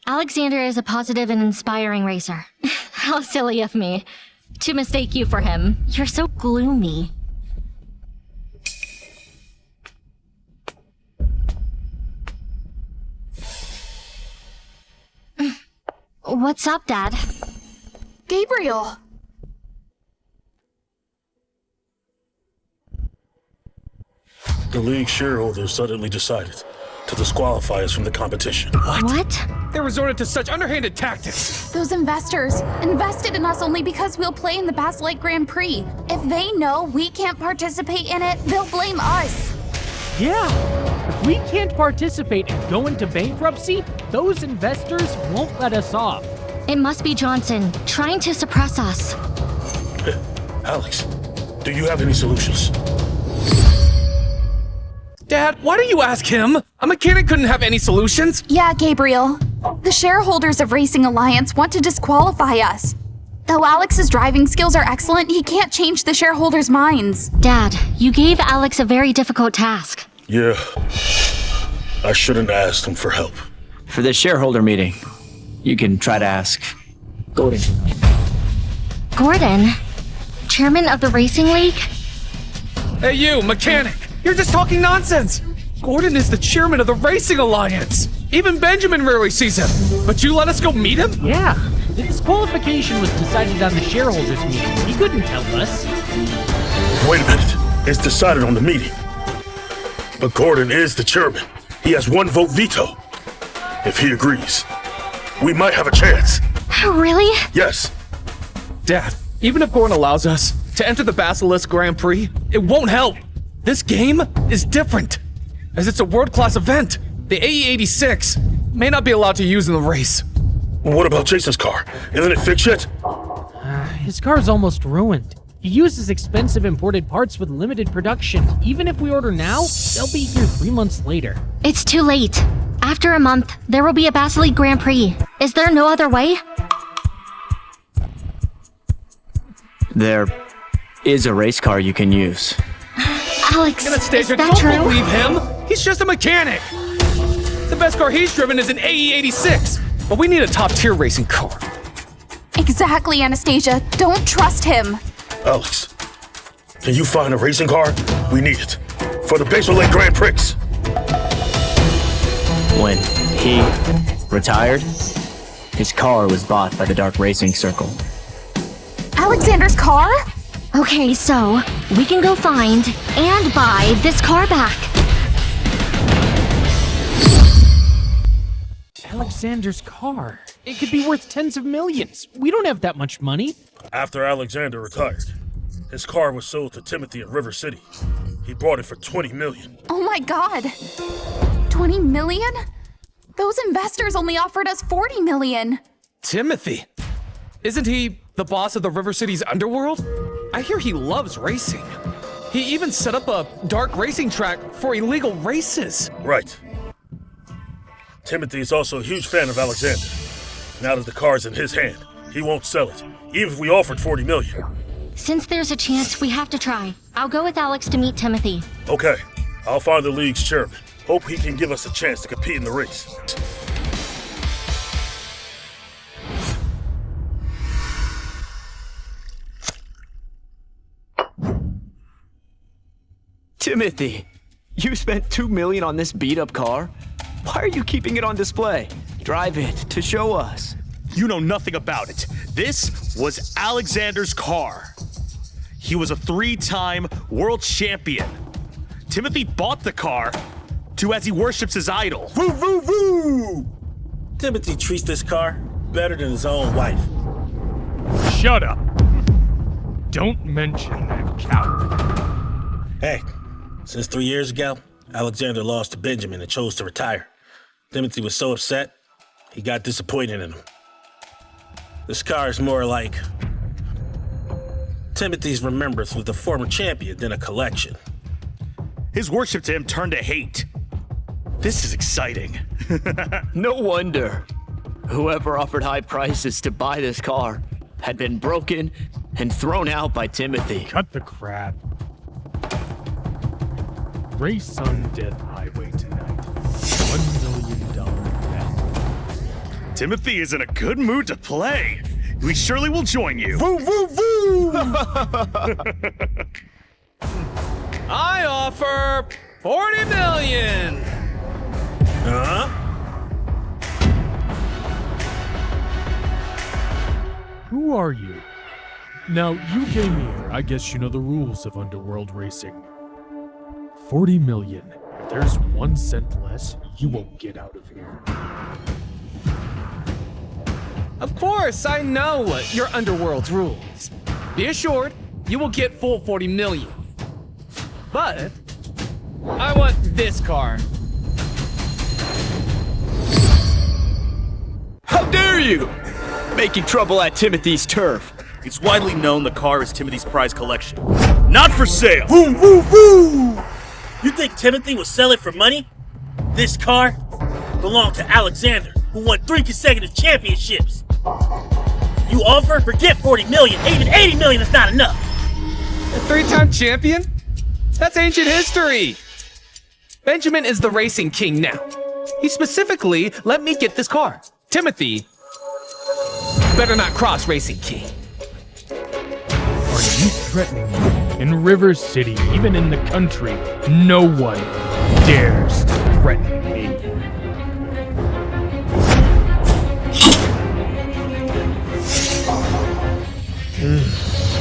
Alexander is a positive and inspiring racer. How silly of me to mistake you for him. You're so gloomy. What's up, Dad? Gabriel! The league shareholders suddenly decided to disqualify us from the competition. What? They resorted to such underhanded tactics. Those investors invested in us only because we'll play in the Baselite Grand Prix. If they know we can't participate in it, they'll blame us. Yeah. If we can't participate and go into bankruptcy, those investors won't let us off. It must be Johnson, trying to suppress us. Alex, do you have any solutions? Dad, why don't you ask him? A mechanic couldn't have any solutions. Yeah, Gabriel. The shareholders of Racing Alliance want to disqualify us. Though Alex's driving skills are excellent, he can't change the shareholders' minds. Dad, you gave Alex a very difficult task. Yeah. I shouldn't have asked him for help. For this shareholder meeting, you can try to ask Gordon. Gordon? Chairman of the Racing League? Hey you, mechanic! You're just talking nonsense! Gordon is the chairman of the Racing Alliance! Even Benjamin rarely sees him! But you let us go meet him? Yeah. The disqualification was decided on the shareholders meeting. He couldn't tell us. Wait a minute. It's decided on the meeting. But Gordon is the chairman. He has 1 vote veto. If he agrees, we might have a chance. Really? Yes. Dad, even if Gordon allows us to enter the Basilisk Grand Prix, it won't help. This game is different, as it's a world-class event. The AE86 may not be allowed to use in the race. What about Jason's car? Isn't it fixed yet? His car's almost ruined. He uses expensive imported parts with limited production. Even if we order now, they'll be here 3 months later. It's too late. After a month, there will be a Basilisk Grand Prix. Is there no other way? There is a race car you can use. Alex, is Anastasia, that don't true? believe him! He's just a mechanic! The best car he's driven is an AE86, but we need a top-tier racing car. Exactly, Anastasia. Don't trust him. Alex, can you find a racing car? We need it. For the Baselite Grand Prix. When he retired, his car was bought by the Dark Racing Circle. Alexander's car? Okay, so we can go find and buy this car back. Alexander's car. It could be worth tens of millions. We don't have that much money. After Alexander retired, his car was sold to Timothy in River City. He bought it for $20 million. Oh my god. 20 million? Those investors only offered us 40 million. Timothy? Isn't he the boss of the River City's underworld? I hear he loves racing. He even set up a dark racing track for illegal races. Right. Timothy is also a huge fan of Alexander. Now that the car's in his hand, he won't sell it, even if we offered 40 million. Since there's a chance, we have to try. I'll go with Alex to meet Timothy. Okay, I'll find the league's chairman. Hope he can give us a chance to compete in the race. Timothy, you spent $2 million on this beat-up car? Why are you keeping it on display? Drive it to show us. You know nothing about it. This was Alexander's car. He was a 3-time world champion. Timothy bought the car as he worships his idol. Woo, woo, woo! Timothy treats this car better than his own wife. Shut up. Don't mention that coward. Hey, since 3 years ago, Alexander lost to Benjamin and chose to retire. Timothy was so upset, he got disappointed in him. This car is more like Timothy's remembrance with the former champion than a collection. His worship to him turned to hate. This is exciting. No wonder. Whoever offered high prices to buy this car had been broken and thrown out by Timothy. Cut the crap. Race on Death Highway tonight. $1 million bet. Timothy is in a good mood to play. We surely will join you. Woo, woo, woo! I offer 40 million. Huh? Who are you? Now, you came here. I guess you know the rules of underworld racing. 40 million. If there's 1 cent less, you won't get out of here. Of course, I know your underworld's rules. Be assured, you will get full 40 million. But I want this car. How dare you! Making trouble at Timothy's turf. It's widely known the car is Timothy's prize collection. Not for sale. You think Timothy would sell it for money? This car belonged to Alexander, who won 3 consecutive championships. You offer? Forget 40 million. Even 80 million is not enough. A 3-time champion? That's ancient history. Benjamin is the racing king now. He specifically let me get this car. Timothy better not cross racing king. Are you threatening me? In River City, even in the country, no one dares to threaten me.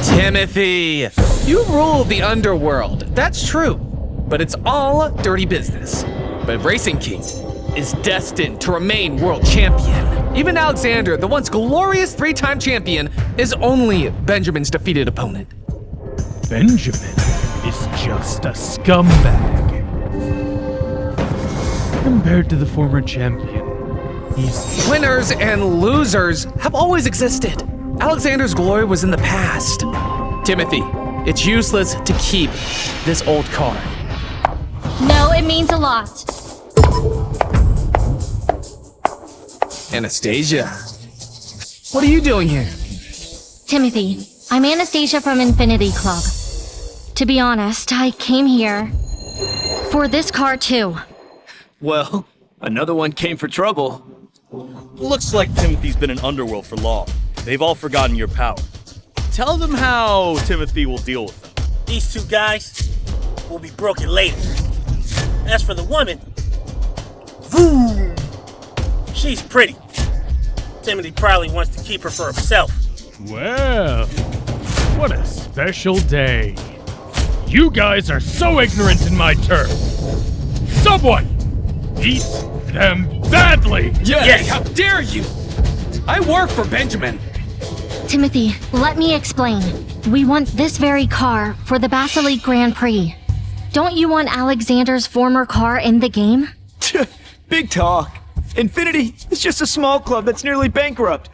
Timothy, you rule the underworld. That's true, but it's all dirty business. But Racing King is destined to remain world champion. Even Alexander, the once glorious 3-time champion, is only Benjamin's defeated opponent. Benjamin is just a scumbag. Compared to the former champion, he's... Winners and losers have always existed. Alexander's glory was in the past. Timothy, it's useless to keep this old car. No, it means a lot. Anastasia, what are you doing here? Timothy, I'm Anastasia from Infinity Club. To be honest, I came here for this car too. Well, another one came for trouble. Looks like Timothy's been in Underworld for long. They've all forgotten your power. Tell them how Timothy will deal with them. These 2 guys will be broken later. As for the woman, she's pretty. Timothy probably wants to keep her for himself. Well, what a special day. You guys are so ignorant in my turf. Someone beat them badly. Yes. How dare you? I work for Benjamin. Timothy, let me explain. We want this very car for the Basilique Grand Prix. Don't you want Alexander's former car in the game? Big talk. Infinity is just a small club that's nearly bankrupt.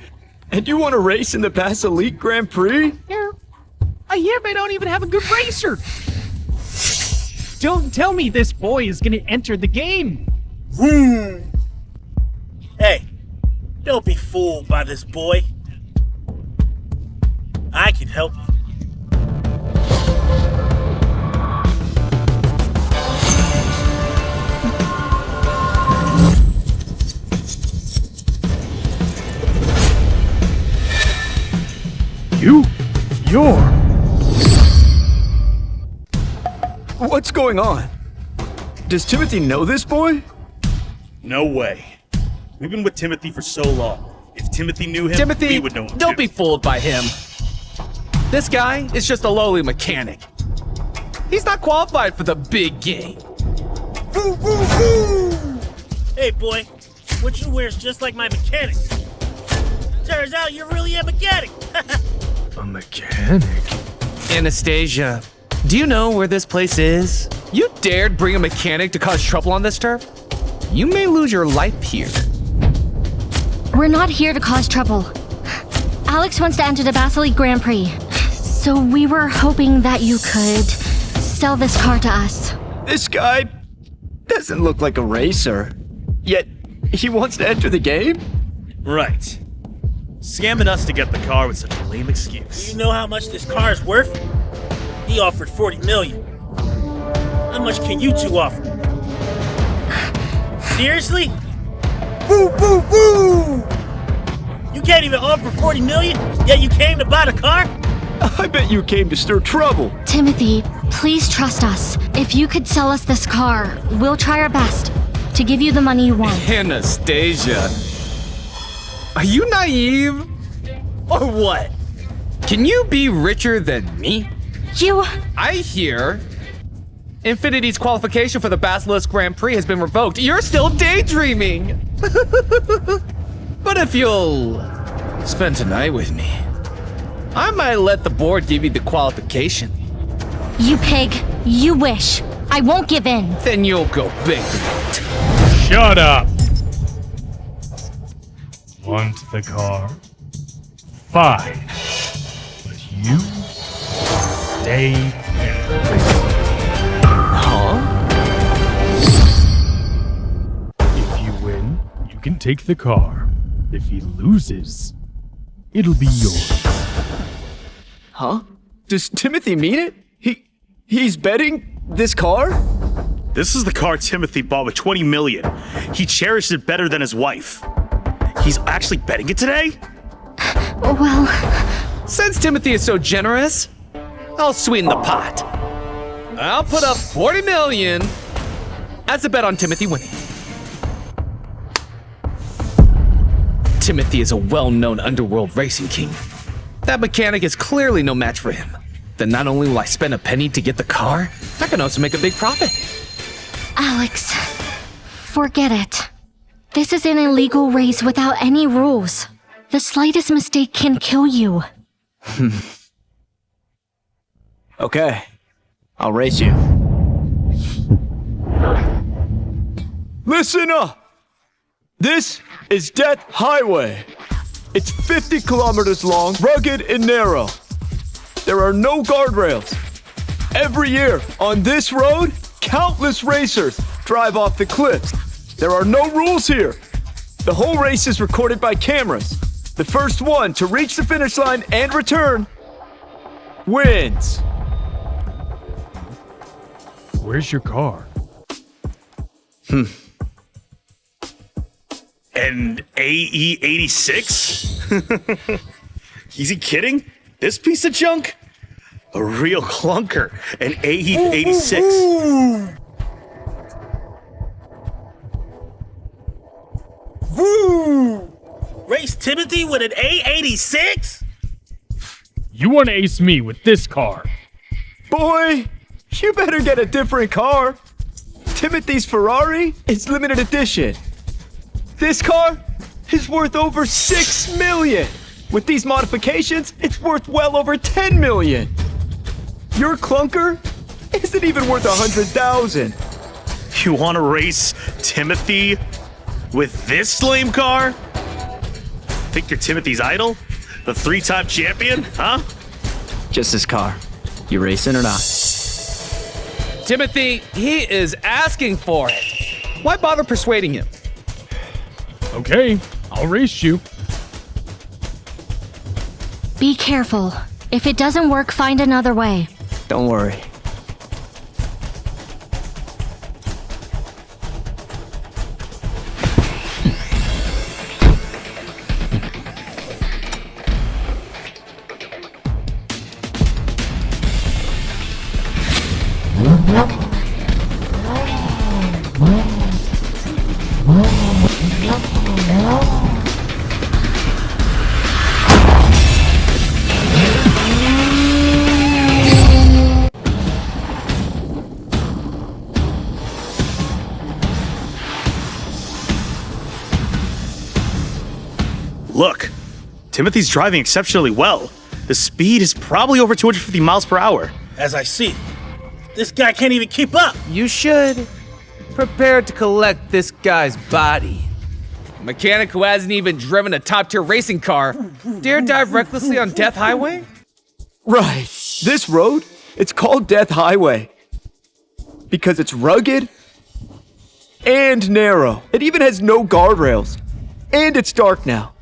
And you want to race in the Basilique Grand Prix? I hear they don't even have a good racer. Don't tell me this boy is gonna enter the game. Hey, don't be fooled by this boy. I can help you. You're... What's going on? Does Timothy know this boy? No way. We've been with Timothy for so long. If Timothy knew him, Timothy, we would know him don't too. be fooled by him. This guy is just a lowly mechanic. He's not qualified for the big game. Hey boy, what you wear is just like my mechanic. Turns out you're really a mechanic. A mechanic? Anastasia, Do you know where this place is? You dared bring a mechanic to cause trouble on this turf? You may lose your life here. We're not here to cause trouble. Alex wants to enter the Basilique Grand Prix, so we were hoping that you could sell this car to us. This guy doesn't look like a racer, yet he wants to enter the game? Right. Scamming us to get the car with such a lame excuse. Do you know how much this car is worth? He offered 40 million. How much can you two offer? Seriously? Boo, boo, boo! You can't even offer 40 million, yet you came to buy the car? I bet you came to stir trouble. Timothy, please trust us. If you could sell us this car, we'll try our best to give you the money you want. Anastasia. Are you naive? Or what? Can you be richer than me? I hear Infinity's qualification for the Basilisk Grand Prix has been revoked. You're still daydreaming! But if you'll spend tonight with me, I might let the board give you the qualification. You pig, you wish. I won't give in. Then you'll go bankrupt. Shut up! Want the car? Fine. But you stay in prison. If you win, you can take the car. If he loses, it'll be yours. Huh? Does Timothy mean it? He's betting this car? This is the car Timothy bought with 20 million. He cherished it better than his wife. He's actually betting it today? Well, Since Timothy is so generous, I'll sweeten the pot. I'll put up 40 million as a bet on Timothy winning. Timothy is a well-known underworld racing king. That mechanic is clearly no match for him. Then not only will I spend a penny to get the car, I can also make a big profit. Alex, forget it. This is an illegal race without any rules. The slightest mistake can kill you. Okay, I'll race you. Listen up! This is Death Highway. It's 50 kilometers long, rugged and narrow. There are no guardrails. Every year on this road, countless racers drive off the cliffs. There are no rules here. The whole race is recorded by cameras. The first one to reach the finish line and return wins. Where's your car? An AE86? Is he kidding? This piece of junk? A real clunker. An AE86. Race Timothy with an A86? You want to ace me with this car? Boy, you better get a different car. Timothy's Ferrari is limited edition. This car is worth over 6 million. With these modifications, it's worth well over 10 million. Your clunker isn't even worth 100,000. You want to race Timothy with this lame car? Think you're Timothy's idol? The 3-time champion, huh? Just this car. You racing or not? Timothy, he is asking for it. Why bother persuading him? Okay, I'll race you. Be careful. If it doesn't work, find another way. Don't worry. Look, Timothy's driving exceptionally well. The speed is probably over 250 miles per hour. As I see, This guy can't even keep up. You should prepare to collect this guy's body. A mechanic who hasn't even driven a top-tier racing car dare dive recklessly on Death Highway? Right. This road, it's called Death Highway. Because it's rugged and narrow. It even has no guardrails. And it's dark now.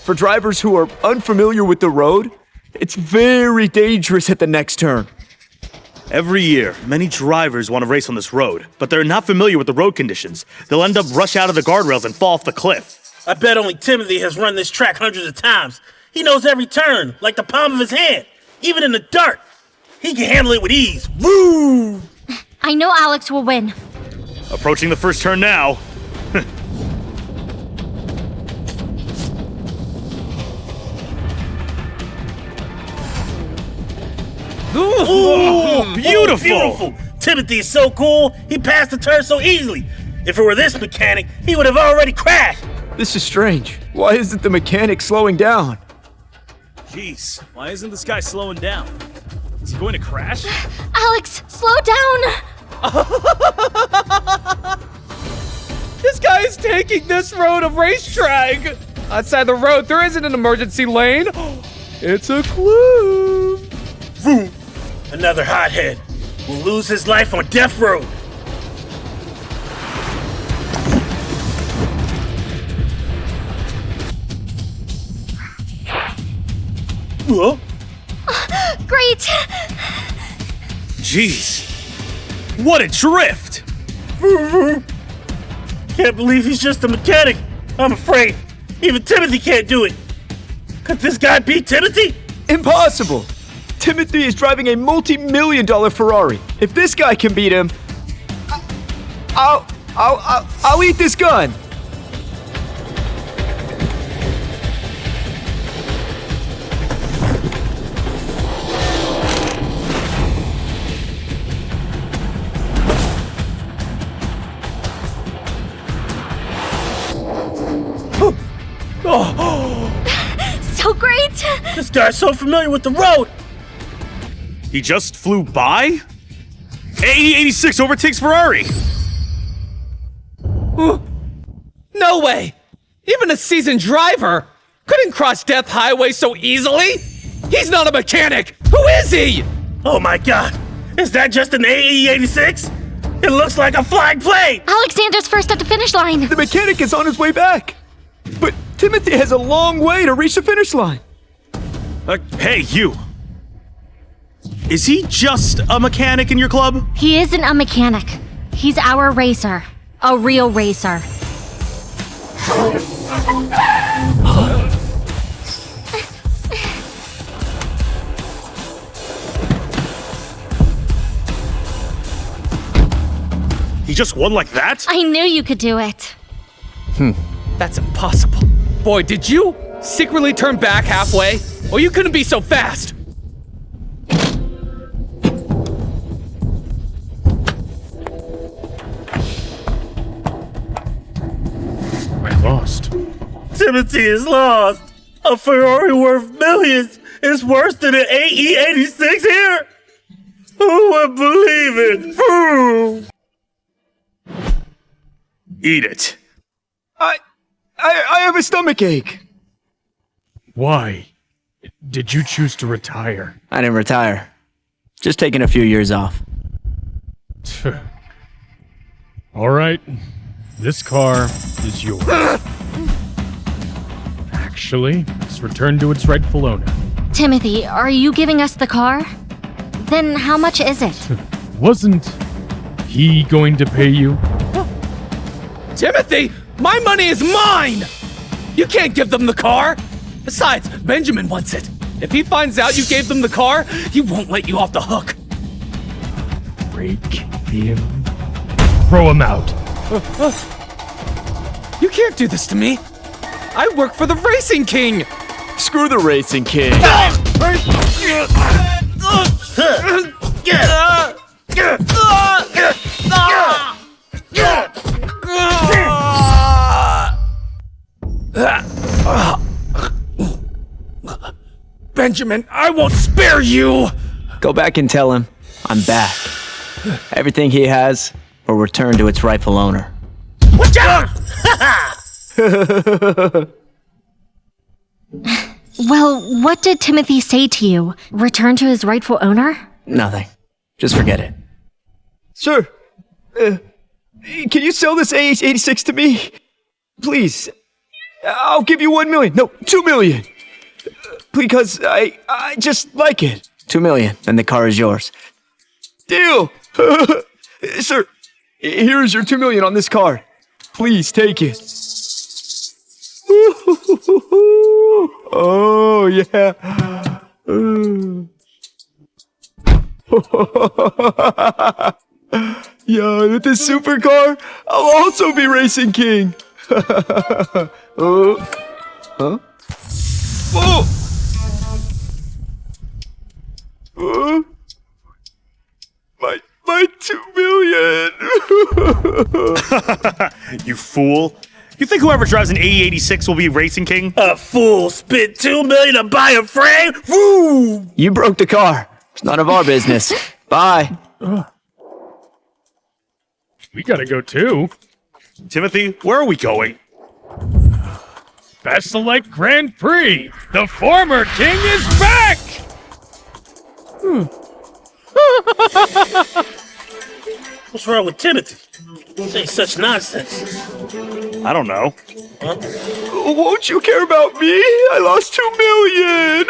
For drivers who are unfamiliar with the road, it's very dangerous at the next turn. Every year, many drivers want to race on this road, but they're not familiar with the road conditions. They'll end up rush out of the guardrails and fall off the cliff. I bet only Timothy has run this track hundreds of times. He knows every turn, like the palm of his hand. Even in the dark, he can handle it with ease. Woo! I know Alex will win. Approaching the first turn now. Ooh, beautiful! Timothy is so cool, he passed the turn so easily. If it were this mechanic, he would have already crashed. This is strange. Why isn't the mechanic slowing down? Jeez, why isn't this guy slowing down? Is he going to crash? Alex, slow down! This guy is taking this road of racetrack. Outside the road, there isn't an emergency lane. It's a clue. Boom! Another hothead will lose his life on Death Road. Whoa. Great! Jeez, what a drift! Can't believe he's just a mechanic. I'm afraid even Timothy can't do it. Could this guy beat Timothy? Impossible! Timothy is driving a multi-million-dollar Ferrari. If this guy can beat him, I'll eat this gun. So great! This guy's so familiar with the road. He just flew by? AE86 overtakes Ferrari! No way! Even a seasoned driver couldn't cross Death Highway so easily! He's not a mechanic! Who is he? Oh my god! Is that just an AE86? It looks like a flying plane! Alexander's first at the finish line. The mechanic is on his way back. But Timothy has a long way to reach the finish line. Hey, you! Is he just a mechanic in your club? He isn't a mechanic. He's our racer. A real racer. He just won like that? I knew you could do it. That's impossible. Boy, did you secretly turn back halfway? Or you couldn't be so fast! I lost. Timothy is lost. A Ferrari worth millions is worse than an AE86 here. Who would believe it? Who? Eat it. I have a stomach ache. Why did you choose to retire? I didn't retire. Just taking a few years off. All right, this car is yours. Actually, it's returned to its rightful owner. Timothy, are you giving us the car? Then how much is it? Wasn't he going to pay you? Timothy, my money is mine! You can't give them the car! Besides, Benjamin wants it. If he finds out you gave them the car, he won't let you off the hook. Break him. Throw him out. You can't do this to me. I work for the Racing King! Screw the Racing King. Benjamin, I won't spare you! Go back and tell him I'm back. Everything he has will return to its rightful owner. Watch out! Well, what did Timothy say to you? Return to his rightful owner? Nothing. Just forget it. Sir, can you sell this AH-86 to me? Please. I'll give you 1 million. No, 2 million. Because I just like it. 2 million, and the car is yours. Deal! Sir, here's your 2 million on this card. Please take it. Oh, yeah. Yeah, with this supercar, I'll also be Racing King. Huh? Whoa! My 2 million! You fool. You think whoever drives an AE86 will be Racing King? A fool spent $2 million to buy a frame? Woo! You broke the car. It's none of our business. Bye. We gotta go too. Timothy, where are we going? Best Select Grand Prix. The former king is back. What's wrong with Timothy? Say such nonsense. I don't know. Won't you care about me? I lost 2 million!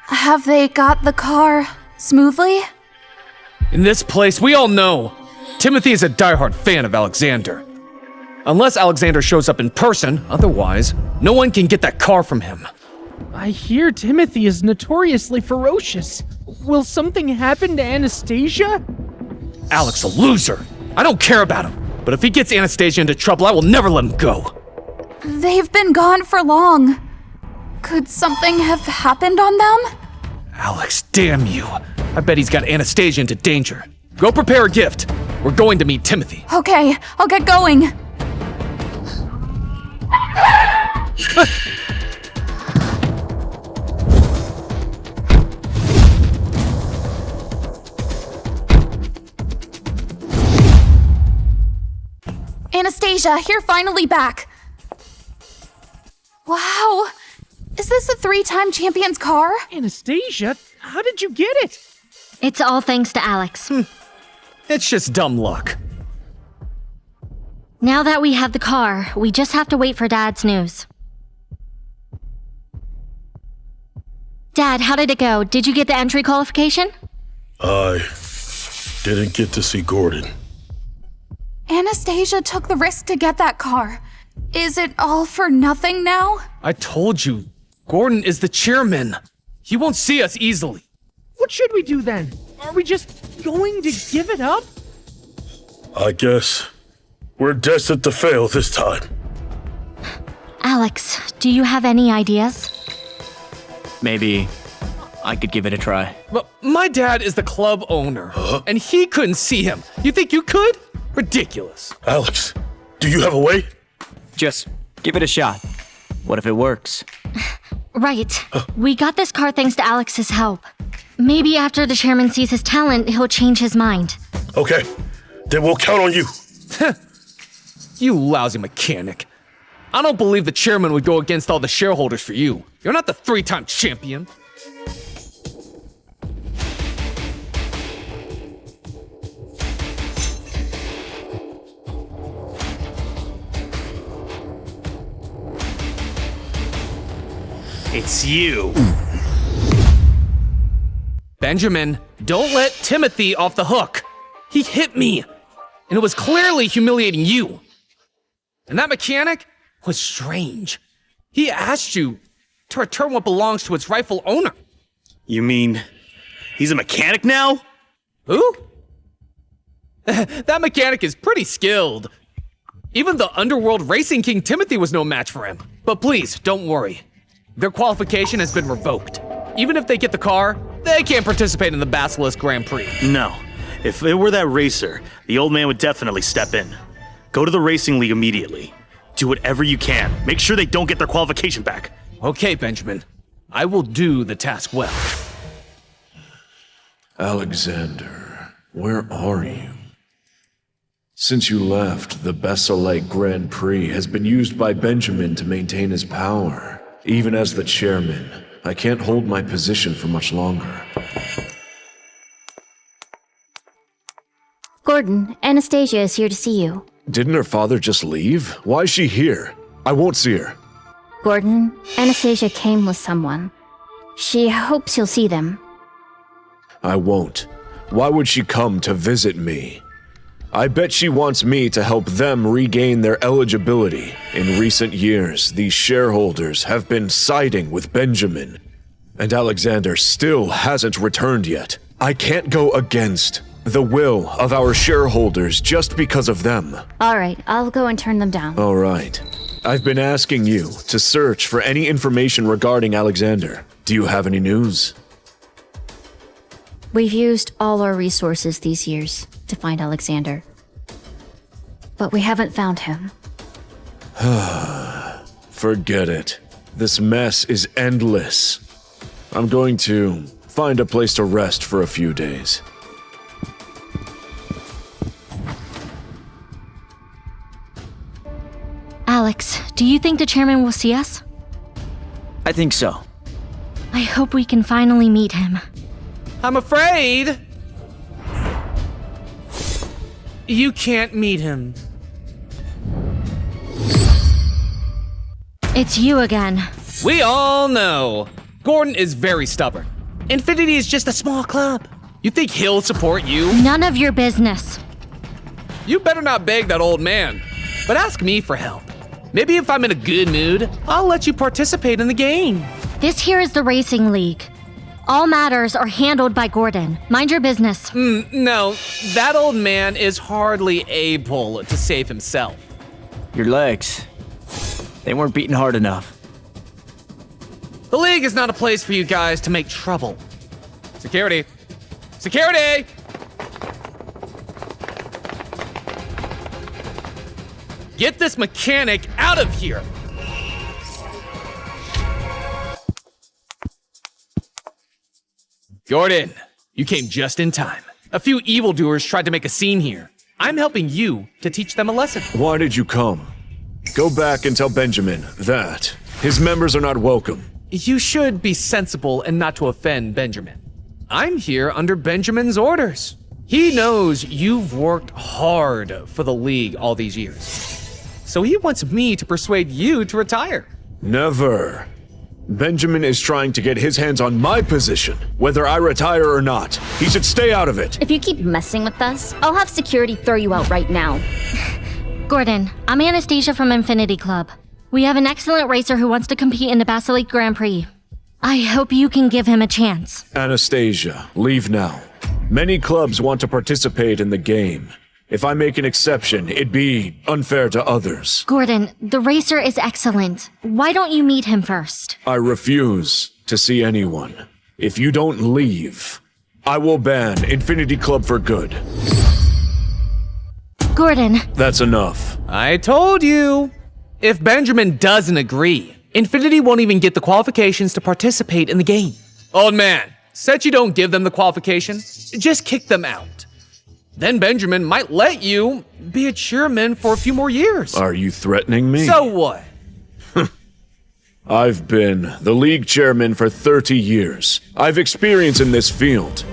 Have they got the car smoothly? In this place, we all know Timothy is a diehard fan of Alexander. Unless Alexander shows up in person, otherwise, no one can get that car from him. I hear Timothy is notoriously ferocious. Will something happen to Anastasia? Alex, a loser. I don't care about him. But if he gets Anastasia into trouble, I will never let him go. They've been gone for long. Could something have happened on them? Alex, damn you. I bet he's got Anastasia into danger. Go prepare a gift. We're going to meet Timothy. Okay, I'll get going. Anastasia, you're finally back. Wow. Is this a 3-time champion's car? Anastasia, how did you get it? It's all thanks to Alex. It's just dumb luck. Now that we have the car, we just have to wait for Dad's news. Dad, how did it go? Did you get the entry qualification? I didn't get to see Gordon. Anastasia took the risk to get that car. Is it all for nothing now? I told you, Gordon is the chairman. He won't see us easily. What should we do then? Are we just going to give it up? I guess we're destined to fail this time. Alex, do you have any ideas? Maybe I could give it a try. But my dad is the club owner, and he couldn't see him. You think you could? Ridiculous. Alex, do you have a way? Just give it a shot. What if it works? Right. We got this car thanks to Alex's help. Maybe after the chairman sees his talent, he'll change his mind. Okay, then we'll count on you. You lousy mechanic. I don't believe the chairman would go against all the shareholders for you. You're not the 3-time champion. It's you. Benjamin, don't let Timothy off the hook. He hit me, and it was clearly humiliating you. And that mechanic was strange. He asked you to return what belongs to its rightful owner. You mean he's a mechanic now? Who? That mechanic is pretty skilled. Even the underworld racing king Timothy was no match for him. But please, don't worry. Their qualification has been revoked. Even if they get the car, they can't participate in the Basilisk Grand Prix. No. If it were that racer, the old man would definitely step in. Go to the racing league immediately. Do whatever you can. Make sure they don't get their qualification back. Okay, Benjamin. I will do the task well. Alexander, where are you? Since you left, the Basilic Grand Prix has been used by Benjamin to maintain his power. Even as the chairman, I can't hold my position for much longer. Gordon, Anastasia is here to see you. Didn't her father just leave? Why is she here? I won't see her. Gordon, Anastasia came with someone. She hopes you'll see them. I won't. Why would she come to visit me? I bet she wants me to help them regain their eligibility. In recent years, these shareholders have been siding with Benjamin. And Alexander still hasn't returned yet. I can't go against the will of our shareholders just because of them. All right, I'll go and turn them down. All right. I've been asking you to search for any information regarding Alexander. Do you have any news? We've used all our resources these years to find Alexander. But we haven't found him. Forget it. This mess is endless. I'm going to find a place to rest for a few days. Alex, do you think the chairman will see us? I think so. I hope we can finally meet him. I'm afraid you can't meet him. It's you again. We all know Gordon is very stubborn. Infinity is just a small club. You think he'll support you? None of your business. You better not beg that old man, but ask me for help. Maybe if I'm in a good mood, I'll let you participate in the game. This here is the racing league. All matters are handled by Gordon. Mind your business. No, that old man is hardly able to save himself. Your legs. They weren't beating hard enough. The league is not a place for you guys to make trouble. Security. Security! Get this mechanic out of here! Gordon, you came just in time. A few evildoers tried to make a scene here. I'm helping you to teach them a lesson. Why did you come? Go back and tell Benjamin that his members are not welcome. You should be sensible and not to offend Benjamin. I'm here under Benjamin's orders. He knows you've worked hard for the league all these years. So he wants me to persuade you to retire. Never. Benjamin is trying to get his hands on my position, whether I retire or not. He should stay out of it. If you keep messing with us, I'll have security throw you out right now. Gordon, I'm Anastasia from Infinity Club. We have an excellent racer who wants to compete in the Basilic Grand Prix. I hope you can give him a chance. Anastasia, leave now. Many clubs want to participate in the game. If I make an exception, it'd be unfair to others. Gordon, the racer is excellent. Why don't you meet him first? I refuse to see anyone. If you don't leave, I will ban Infinity Club for good. Gordon. That's enough. I told you. If Benjamin doesn't agree, Infinity won't even get the qualifications to participate in the game. Old man, said you don't give them the qualifications, just kick them out. Then Benjamin might let you be a chairman for a few more years. Are you threatening me? So what? I've been the league chairman for 30 years. I've experience in this field.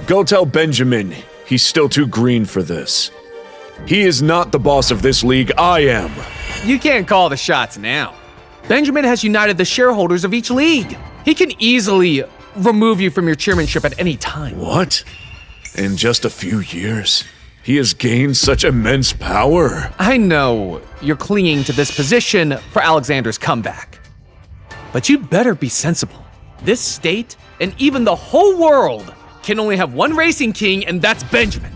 Go tell Benjamin he's still too green for this. He is not the boss of this league, I am. You can't call the shots now. Benjamin has united the shareholders of each league. He can easily remove you from your chairmanship at any time. What? In just a few years, he has gained such immense power. I know you're clinging to this position for Alexander's comeback. But you'd better be sensible. This state, and even the whole world, can only have one racing king, and that's Benjamin.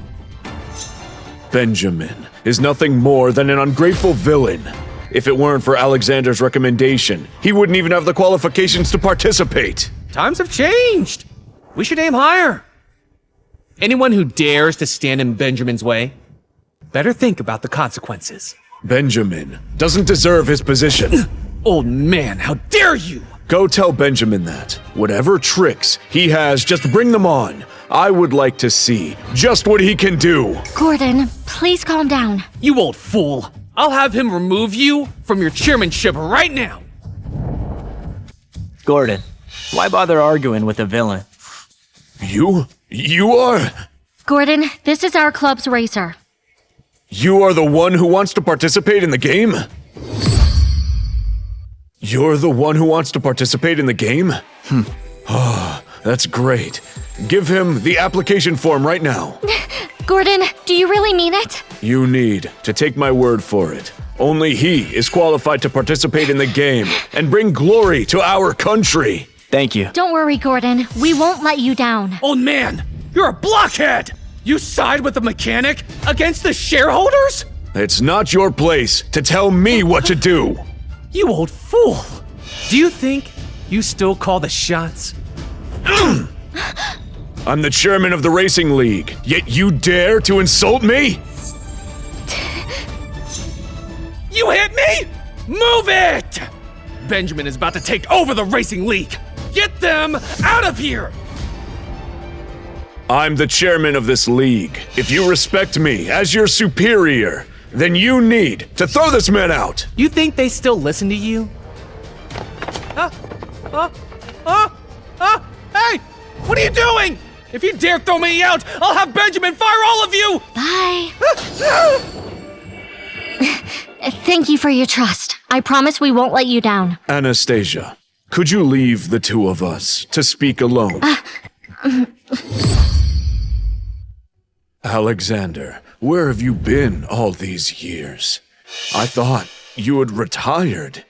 Benjamin is nothing more than an ungrateful villain. If it weren't for Alexander's recommendation, he wouldn't even have the qualifications to participate. Times have changed. We should aim higher. Anyone who dares to stand in Benjamin's way, better think about the consequences. Benjamin doesn't deserve his position. Old man, how dare you! Go tell Benjamin that. Whatever tricks he has, just bring them on. I would like to see just what he can do. Gordon, please calm down. You old fool. I'll have him remove you from your chairmanship right now. Gordon, why bother arguing with a villain? You are? Gordon, this is our club's racer. You are the one who wants to participate in the game? You're the one who wants to participate in the game? Oh, that's great. Give him the application form right now. Gordon, do you really mean it? You need to take my word for it. Only he is qualified to participate in the game and bring glory to our country. Thank you. Don't worry, Gordon. We won't let you down. Old man, you're a blockhead! You side with the mechanic against the shareholders? It's not your place to tell me what to do. You old fool! Do you think you still call the shots? I'm the chairman of the racing league, yet you dare to insult me? You hit me? Move it! Benjamin is about to take over the racing league. Get them out of here! I'm the chairman of this league. If you respect me as your superior, then you need to throw this man out. You think they still listen to you? Hey! What are you doing? If you dare throw me out, I'll have Benjamin fire all of you! Bye. Thank you for your trust. I promise we won't let you down. Anastasia, could you leave the two of us to speak alone? Alexander, where have you been all these years? I thought you had retired.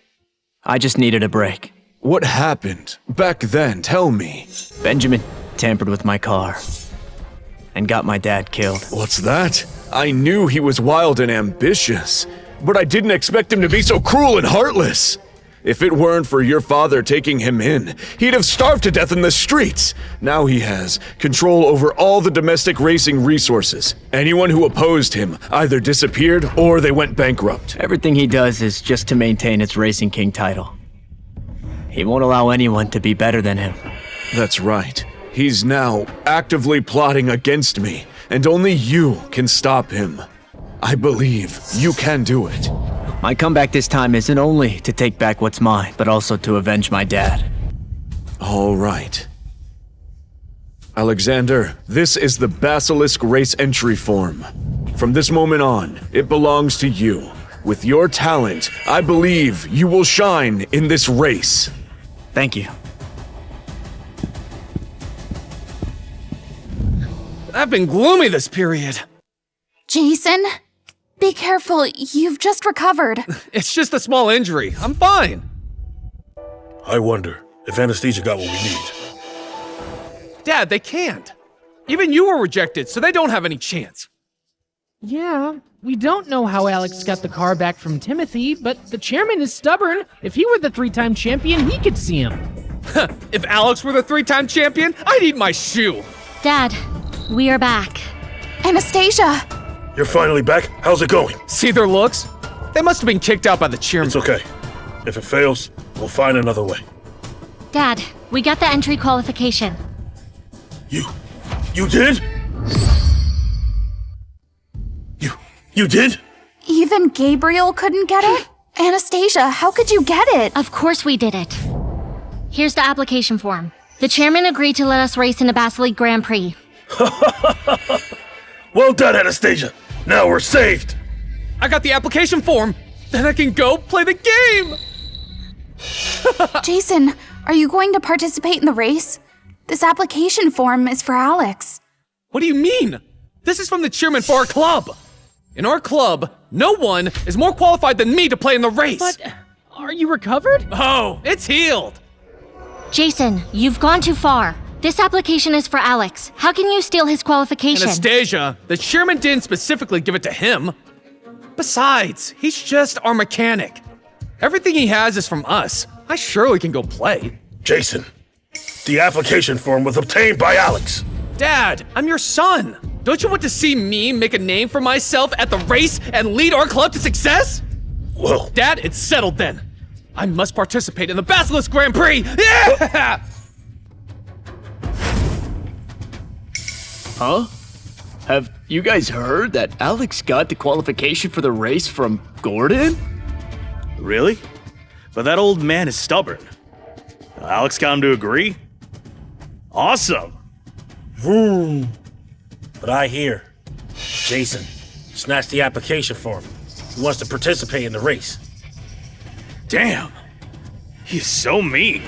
I just needed a break. What happened back then? Tell me. Benjamin tampered with my car and got my dad killed. What's that? I knew he was wild and ambitious, but I didn't expect him to be so cruel and heartless. If it weren't for your father taking him in, he'd have starved to death in the streets. Now he has control over all the domestic racing resources. Anyone who opposed him either disappeared or they went bankrupt. Everything he does is just to maintain his Racing King title. He won't allow anyone to be better than him. That's right. He's now actively plotting against me, and only you can stop him. I believe you can do it. My comeback this time isn't only to take back what's mine, but also to avenge my dad. All right. Alexander, this is the Basilisk race entry form. From this moment on, it belongs to you. With your talent, I believe you will shine in this race. Thank you. I've been gloomy this period. Jason, be careful. You've just recovered. It's just a small injury. I'm fine. I wonder if Anastasia got what we need. Dad, they can't. Even you were rejected, so they don't have any chance. Yeah, we don't know how Alex got the car back from Timothy, but the chairman is stubborn. If he were the 3-time champion, he could see him. If Alex were the 3-time champion, I'd eat my shoe. Dad, we are back. Anastasia! You're finally back? How's it going? See their looks? They must have been kicked out by the chairman. It's okay. If it fails, we'll find another way. Dad, we got the entry qualification. You did? You did? Even Gabriel couldn't get it? Anastasia, how could you get it? Of course we did it. Here's the application form. The chairman agreed to let us race in the Basilisk Grand Prix. Well done, Anastasia. Now we're saved. I got the application form. Then I can go play the game. Jason, are you going to participate in the race? This application form is for Alex. What do you mean? This is from the chairman for our club. In our club, no one is more qualified than me to play in the race. But are you recovered? Oh, it's healed. Jason, you've gone too far. This application is for Alex. How can you steal his qualification? Anastasia, the chairman didn't specifically give it to him. Besides, he's just our mechanic. Everything he has is from us. I surely can go play. Jason, the application form was obtained by Alex. Dad, I'm your son. Don't you want to see me make a name for myself at the race and lead our club to success? Well, Dad, it's settled then. I must participate in the Basilisk Grand Prix! Yeah! Huh? Have you guys heard that Alex got the qualification for the race from Gordon? Really? But that old man is stubborn. Alex got him to agree? Awesome! But I hear Jason snatched the application form. He wants to participate in the race. Damn! He's so mean.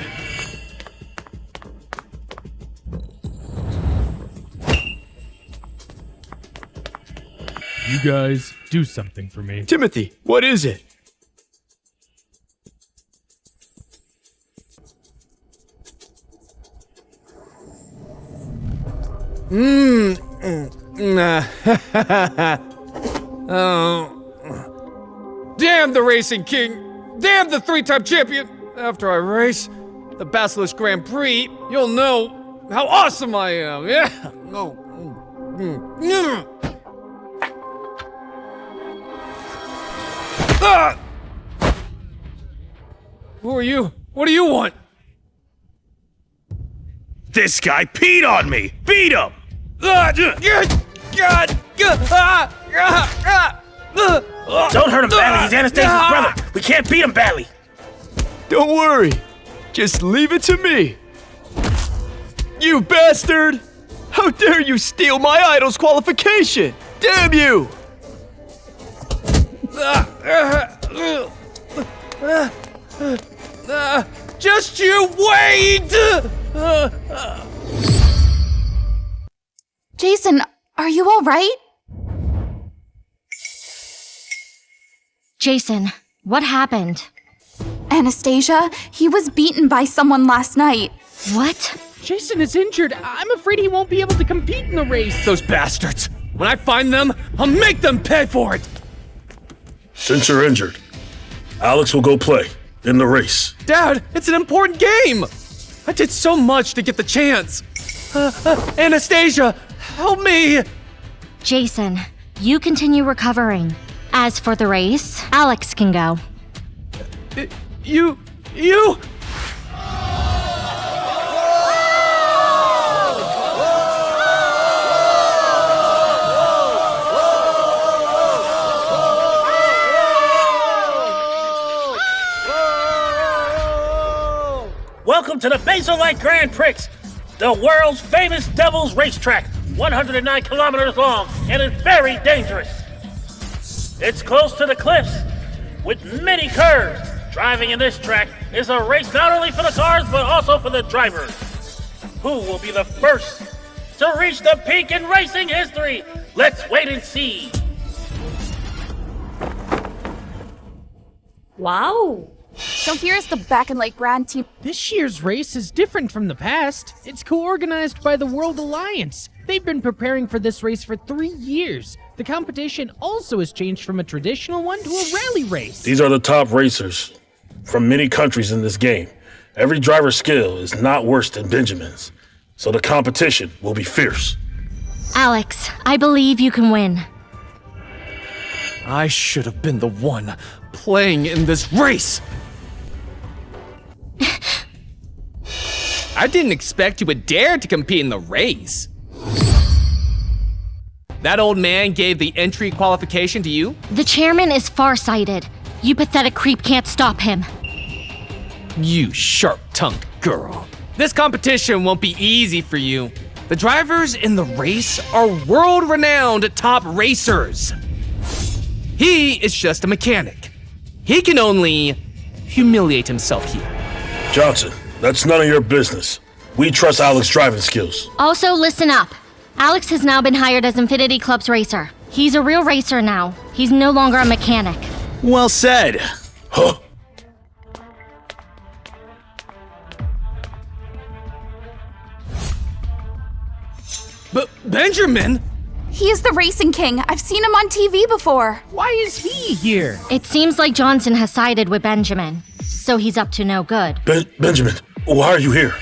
You guys, do something for me. Timothy, what is it? Oh. Damn the Racing King! Damn the 3-time champion! After I race the Basilisk Grand Prix, you'll know how awesome I am, yeah? Ah! Who are you? What do you want? This guy peed on me! Beat him! Don't hurt him badly, he's Anastasia's brother! We can't beat him badly! Don't worry. Just leave it to me. You bastard! How dare you steal my idol's qualification! Damn you! Just you wait! Jason, are you all right? Jason, what happened? Anastasia, he was beaten by someone last night. What? Jason is injured. I'm afraid he won't be able to compete in the race. Those bastards! When I find them, I'll make them pay for it! Since you're injured, Alex will go play in the race. Dad, it's an important game! I did so much to get the chance. Anastasia, help me! Jason, you continue recovering. As for the race, Alex can go. You... Welcome to the Baselite Grand Prix, the world's famous Devil's Racetrack, 109 kilometers long, and is very dangerous. It's close to the cliffs, with many curves. Driving in this track is a race not only for the cars, but also for the drivers. Who will be the first to reach the peak in racing history? Let's wait and see. Wow. So here's the Back and Lake Grand team. This year's race is different from the past. It's co-organized by the World Alliance. They've been preparing for this race for 3 years. The competition also has changed from a traditional one to a rally race. These are the top racers from many countries in this game. Every driver's skill is not worse than Benjamin's, so the competition will be fierce. Alex, I believe you can win. I should have been the one playing in this race! I didn't expect you would dare to compete in the race. That old man gave the entry qualification to you? The chairman is farsighted. You pathetic creep can't stop him. You sharp-tongued girl. This competition won't be easy for you. The drivers in the race are world-renowned top racers. He is just a mechanic. He can only humiliate himself here. Johnson, that's none of your business. We trust Alex's driving skills. Also, listen up. Alex has now been hired as Infinity Club's racer. He's a real racer now. He's no longer a mechanic. Well said. Huh? But Benjamin? He is the Racing King. I've seen him on TV before. Why is he here? It seems like Johnson has sided with Benjamin, so he's up to no good. Benjamin, why are you here?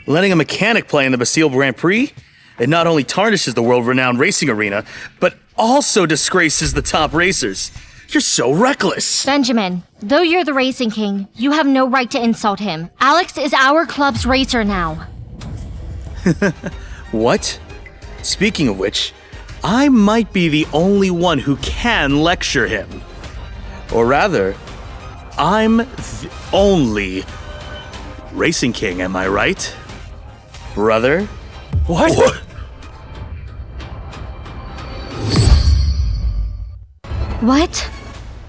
Letting a mechanic play in the Bastille Grand Prix? It not only tarnishes the world-renowned racing arena, but also disgraces the top racers. You're so reckless. Benjamin, though you're the Racing King, you have no right to insult him. Alex is our club's racer now. What? Speaking of which, I might be the only one who can lecture him. Or rather, I'm the only Racing King, am I right? Brother? What? What?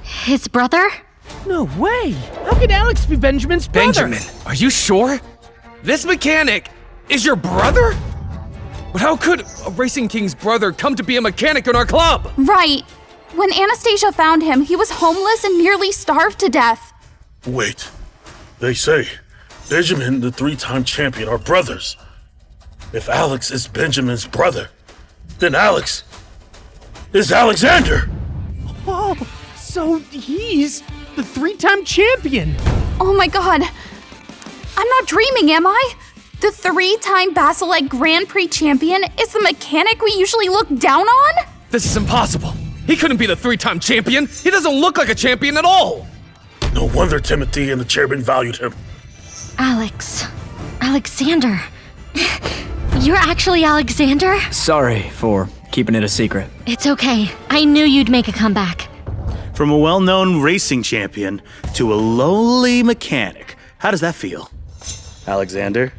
His brother? No way! How could Alex be Benjamin's brother? Benjamin, are you sure? This mechanic is your brother? But how could a Racing King's brother come to be a mechanic in our club? Right. When Anastasia found him, he was homeless and nearly starved to death. Wait. They say Benjamin and the 3-time champion are brothers. If Alex is Benjamin's brother, then Alex is Alexander. Oh, so he's the 3-time champion. Oh my god. I'm not dreaming, am I? The 3-time Basilite Grand Prix champion is the mechanic we usually look down on? This is impossible. He couldn't be the 3-time champion. He doesn't look like a champion at all. No wonder Timothy and the chairman valued him. Alexander. You're actually Alexander? Sorry for keeping it a secret. It's okay. I knew you'd make a comeback. From a well-known racing champion to a lowly mechanic. How does that feel, Alexander?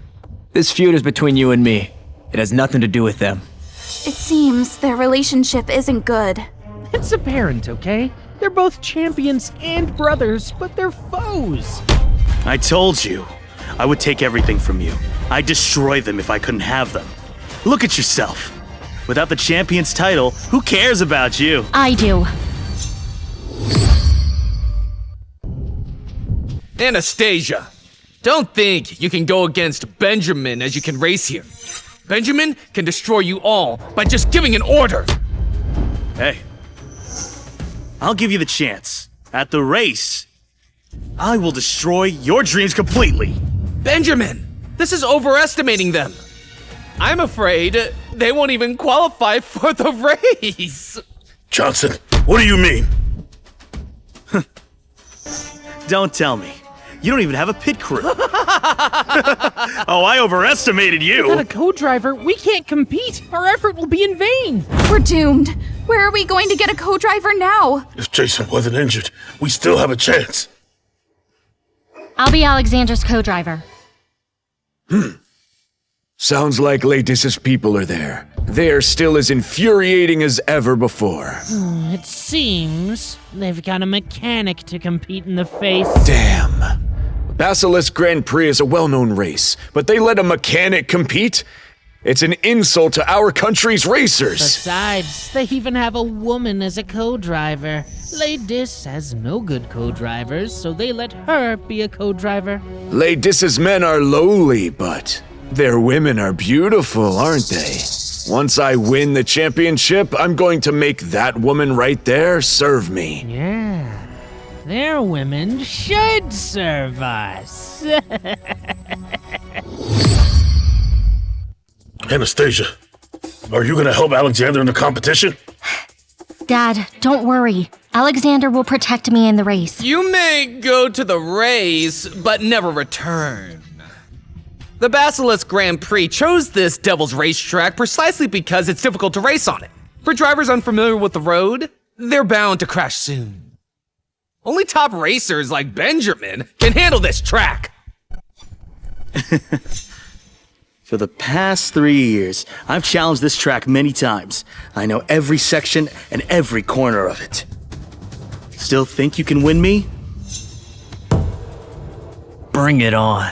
This feud is between you and me. It has nothing to do with them. It seems their relationship isn't good. It's apparent, okay? They're both champions and brothers, but they're foes. I told you, I would take everything from you. I'd destroy them if I couldn't have them. Look at yourself. Without the champion's title, who cares about you? I do. Anastasia, don't think you can go against Benjamin as you can race here. Benjamin can destroy you all by just giving an order. Hey, I'll give you the chance. At the race, I will destroy your dreams completely. Benjamin, this is overestimating them. I'm afraid they won't even qualify for the race. Johnson, what do you mean? Don't tell me. You don't even have a pit crew. Oh, I overestimated you. Without a co-driver, we can't compete. Our effort will be in vain. We're doomed. Where are we going to get a co-driver now? If Jason wasn't injured, we still have a chance. I'll be Alexander's co-driver. Sounds like Laetice's people are there. They are still as infuriating as ever before. It seems they've got a mechanic to compete in the face. Damn. Basilisk Grand Prix is a well-known race, but they let a mechanic compete? It's an insult to our country's racers. Besides, they even have a woman as a co-driver. Laetice has no good co-drivers, so they let her be a co-driver. Laetice's men are lowly, but their women are beautiful, aren't they? Once I win the championship, I'm going to make that woman right there serve me. Yeah, their women should serve us. Anastasia, are you gonna help Alexander in the competition? Dad, don't worry. Alexander will protect me in the race. You may go to the race, but never return. The Basilisk Grand Prix chose this devil's racetrack precisely because it's difficult to race on it. For drivers unfamiliar with the road, they're bound to crash soon. Only top racers like Benjamin can handle this track. For the past 3 years, I've challenged this track many times. I know every section and every corner of it. Still think you can win me? Bring it on.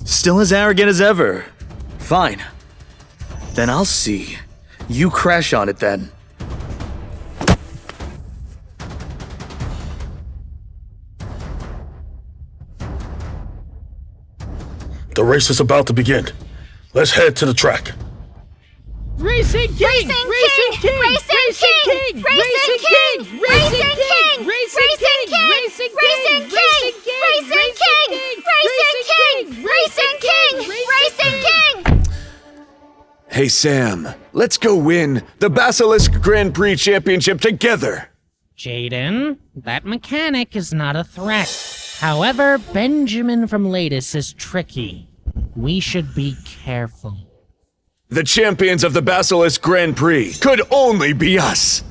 Still as arrogant as ever. Fine. Then I'll see. You crash on it then. The race is about to begin. Let's head to the track. Racing King! Racing King! Racing King! Racing King! Racing King! Racing King! Racing King! Racing King! Racing King! Racing King! Racing King! Racing King! Hey Hey Sam, let's go win the Basilisk Grand Prix Championship together. Jaden, that mechanic is not a threat. However, Benjamin from Lattice is tricky. We should be careful. The champions of the Basilisk Grand Prix could only be us.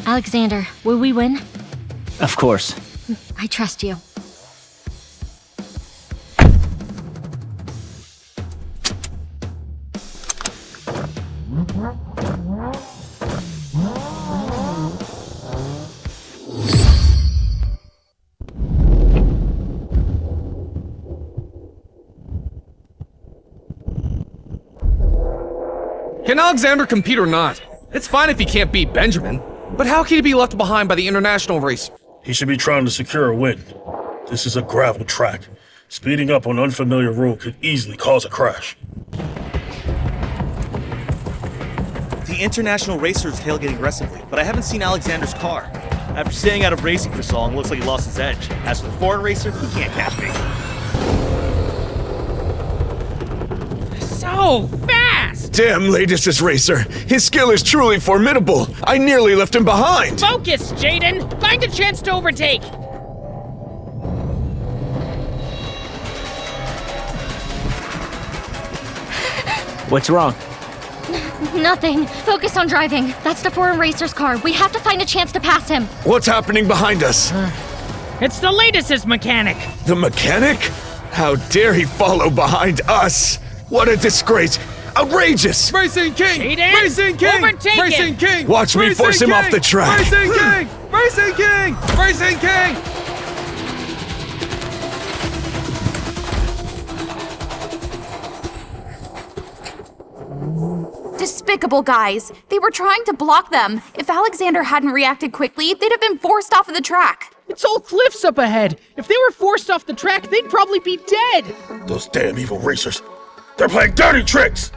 Alexander, will we win? Of course. I trust you. Can Alexander compete or not? It's fine if he can't beat Benjamin, but how can he be left behind by the international race? He should be trying to secure a win. This is a gravel track. Speeding up on unfamiliar road could easily cause a crash. The international racer is tailgating aggressively, but I haven't seen Alexander's car. After staying out of racing for so long, it looks like he lost his edge. As for the foreign racer, he can't catch me. So fast! Damn Lattice's racer. His skill is truly formidable. I nearly left him behind. Focus, Jaden! Find a chance to overtake! What's wrong? Nothing. Focus on driving. That's the foreign racer's car. We have to find a chance to pass him. What's happening behind us? It's the Lattice's mechanic! The mechanic? How dare he follow behind us? What a disgrace! Outrageous! Racing King! Jaden, Racing King! overtake Racing him! King! Watch me Racing force him King! off the track! Racing King! Racing King! Racing King! Despicable guys. They were trying to block them. If Alexander hadn't reacted quickly, they'd have been forced off of the track. It's all cliffs up ahead. If they were forced off the track, they'd probably be dead. Those damn evil racers. They're playing dirty tricks!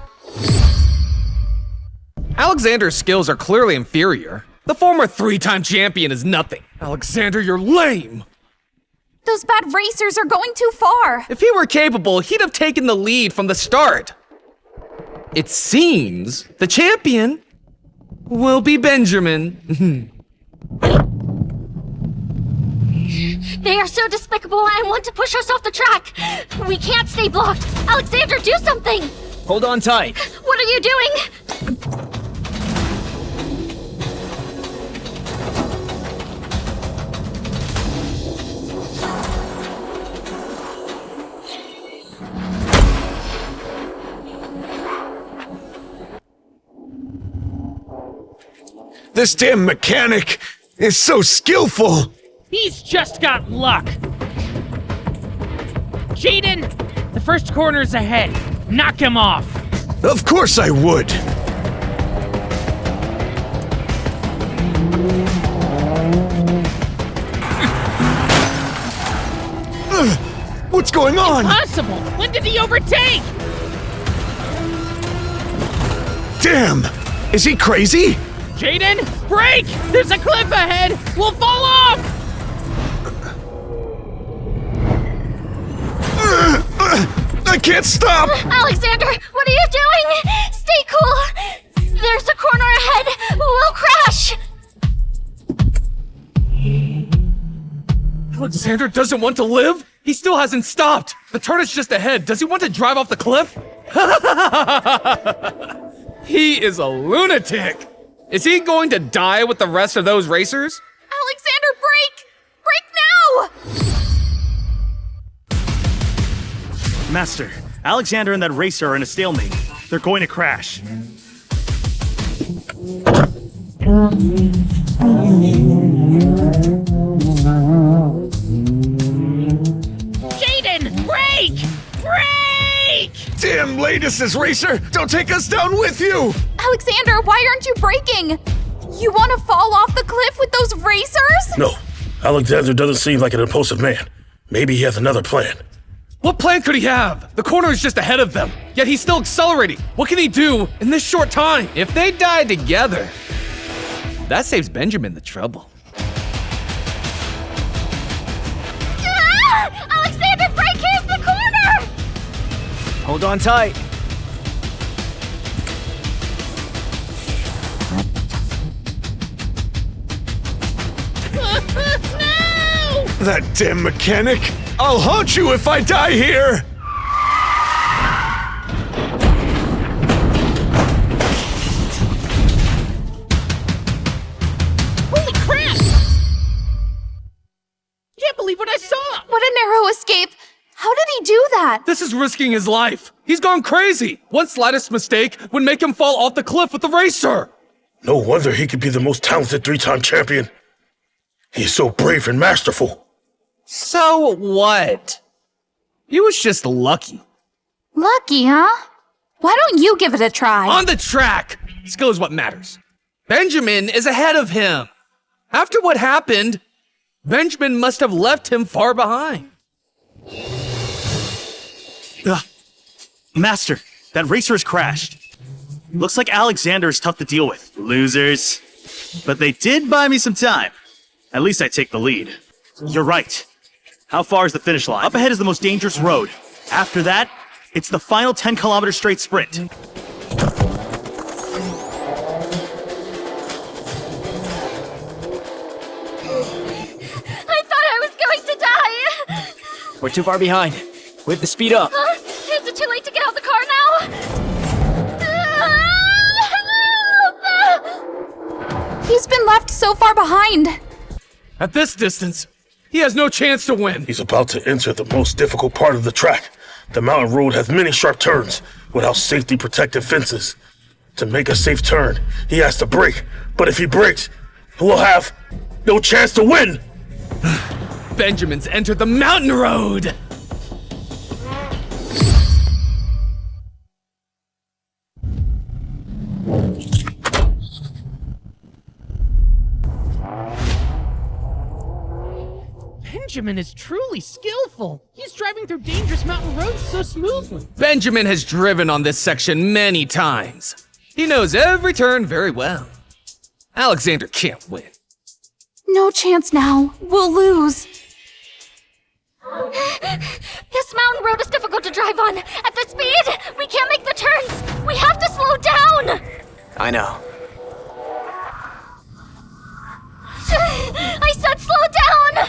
Alexander's skills are clearly inferior. The former 3-time champion is nothing. Alexander, you're lame! Those bad racers are going too far. If he were capable, he'd have taken the lead from the start. It seems the champion will be Benjamin. They are so despicable and want to push us off the track. We can't stay blocked. Alexander, do something! Hold on tight. What are you doing? This damn mechanic is so skillful! He's just got luck. Jaden, the first corner's ahead. Knock him off. Of course I would! What's going on? Impossible! When did he overtake? Damn! Is he crazy? Jaden, brake! There's a cliff ahead! We'll fall off! I can't stop! Alexander, what are you doing? Stay cool. There's a corner ahead. We'll crash. Alexander doesn't want to live? He still hasn't stopped. The turn is just ahead. Does he want to drive off the cliff? He is a lunatic. Is he going to die with the rest of those racers? Alexander, brake! Brake now! Master, Alexander and that racer are in a stalemate. They're going to crash. Jaden, brake! Brake! Damn Lattice's racer! Don't take us down with you! Alexander, why aren't you braking? You want to fall off the cliff with those racers? No, Alexander doesn't seem like an impulsive man. Maybe he has another plan. What plan could he have? The corner is just ahead of them, yet he's still accelerating. What can he do in this short time? If they die together, that saves Benjamin the trouble. Ah! Alexander, brake! Here's the corner! Hold on tight. That damn mechanic! I'll haunt you if I die here! Holy crap! Can't believe what I saw! What a narrow escape! How did he do that? This is risking his life. He's gone crazy. One slightest mistake would make him fall off the cliff with the racer. No wonder he could be the most talented 3-time champion. He's so brave and masterful. So what? He was just lucky. Lucky, huh? Why don't you give it a try? On the track! Skill is what matters. Benjamin is ahead of him. After what happened, Benjamin must have left him far behind. Master, that racer has crashed. Looks like Alexander is tough to deal with. Losers. But they did buy me some time. At least I take the lead. You're right. How far is the finish line? Up ahead is the most dangerous road. After that, it's the final 10-kilometer straight sprint. I thought I was going to die! We're too far behind. We have to speed up. Is it too late to get out the car now? He's been left so far behind. At this distance, he has no chance to win. He's about to enter the most difficult part of the track. The mountain road has many sharp turns without safety protective fences. To make a safe turn, he has to brake. But if he brakes, he'll have no chance to win. Benjamin's entered the mountain road. Benjamin is truly skillful. He's driving through dangerous mountain roads so smoothly. Benjamin has driven on this section many times. He knows every turn very well. Alexander can't win. No chance now. We'll lose. This mountain road is difficult to drive on. At this speed, we can't make the turns. We have to slow down. I know. I said slow down.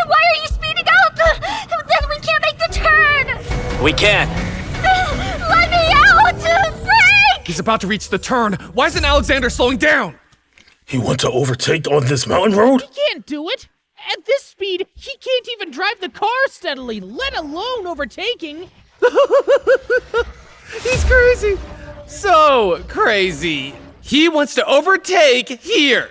Why are you speeding up? Then we can't make the turn. We can. Let me out. Break. He's about to reach the turn. Why isn't Alexander slowing down? He wants to overtake on this mountain road? He can't do it. At this speed, he can't even drive the car steadily, let alone overtaking. He's crazy. So crazy. He wants to overtake here.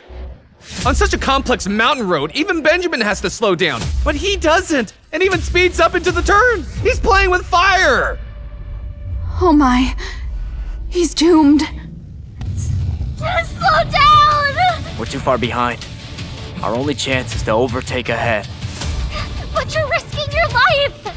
On such a complex mountain road, even Benjamin has to slow down. But he doesn't, and even speeds up into the turn. He's playing with fire. Oh my. He's doomed. Slow down! We're too far behind. Our only chance is to overtake ahead. But you're risking your life!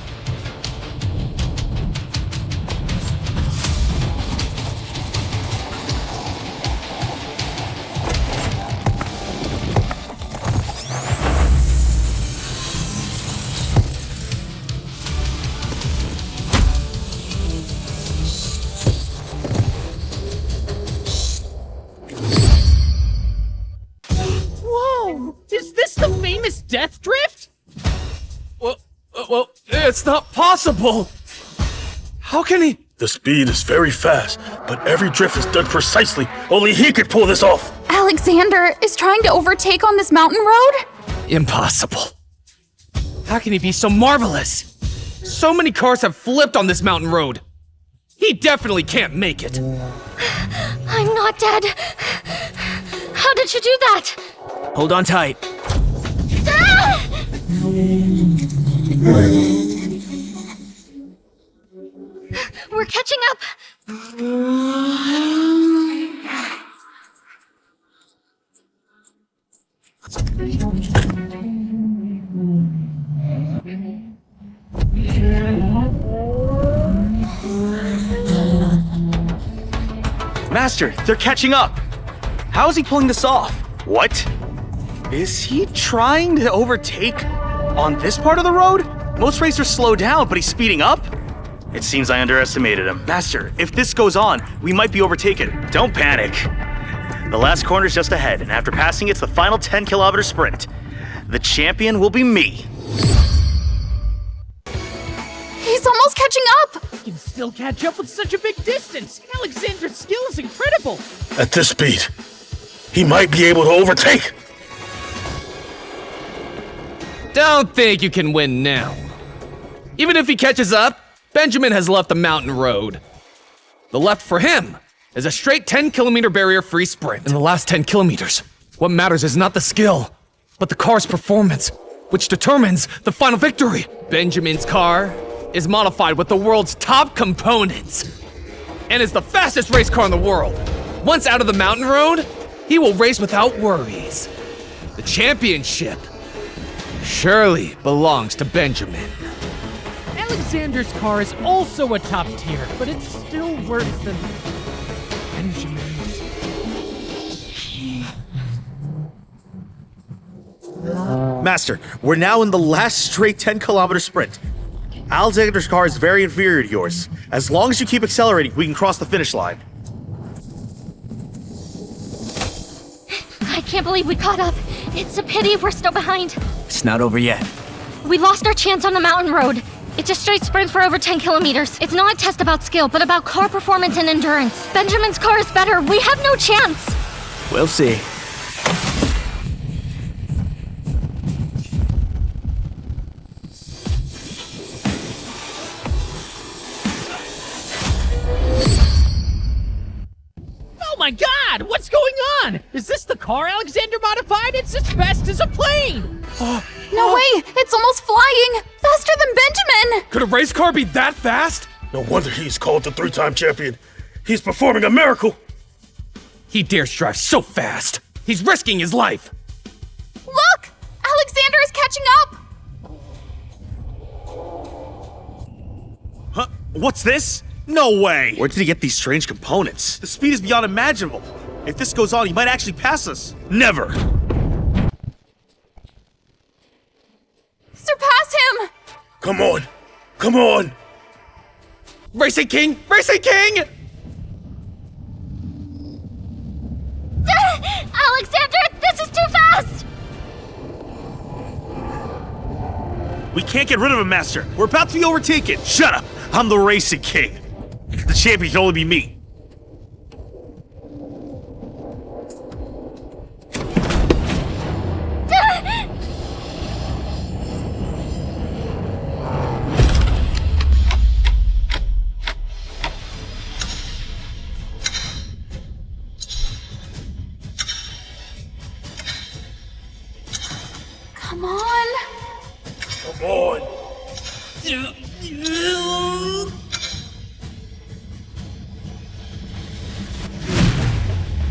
Is this the famous death drift? Well, it's not possible. How can he? The speed is very fast, but every drift is done precisely. Only he could pull this off. Alexander is trying to overtake on this mountain road? Impossible. How can he be so marvelous? So many cars have flipped on this mountain road. He definitely can't make it. I'm not dead. How did you do that? Hold on tight. We're catching up. Master, they're catching up. How is he pulling this off? What? Is he trying to overtake on this part of the road? Most racers slow down, but he's speeding up? It seems I underestimated him. Master, if this goes on, we might be overtaken. Don't panic. The last corner's just ahead, and after passing it's the final 10-kilometer sprint. The champion will be me. He's almost catching up! He can still catch up with such a big distance. Alexander's skill is incredible. At this speed, he might be able to overtake. Don't think you can win now. Even if he catches up, Benjamin has left the mountain road. The left for him is a straight 10-kilometer barrier-free sprint. In the last 10 kilometers, what matters is not the skill, but the car's performance, which determines the final victory. Benjamin's car is modified with the world's top components and is the fastest race car in the world. Once out of the mountain road, he will race without worries. The championship surely belongs to Benjamin. Alexander's car is also a top tier, but it's still worse than Benjamin's. Master, we're now in the last straight 10-kilometer sprint. Alexander's car is very inferior to yours. As long as you keep accelerating, we can cross the finish line. I can't believe we caught up. It's a pity we're still behind. It's not over yet. We lost our chance on the mountain road. It's a straight sprint for over 10 kilometers. It's not a test about skill, but about car performance and endurance. Benjamin's car is better. We have no chance. We'll see. Oh my god, what's going on? Is this the car Alexander modified? It's as fast as a plane! No way! It's almost flying! Faster than Benjamin! Could a race car be that fast? No wonder he's called the 3-time champion. He's performing a miracle. He dares drive so fast. He's risking his life. Look! Alexander is catching up! Huh? What's this? No way! Where did he get these strange components? The speed is beyond imaginable. If this goes on, he might actually pass us. Never! Surpass him! Come on! Come on! Racing King! Racing King! Alexander, this is too fast! We can't get rid of him, Master. We're about to be overtaken. Shut up! I'm the Racing King. The champion can only be me. Come on! Come on!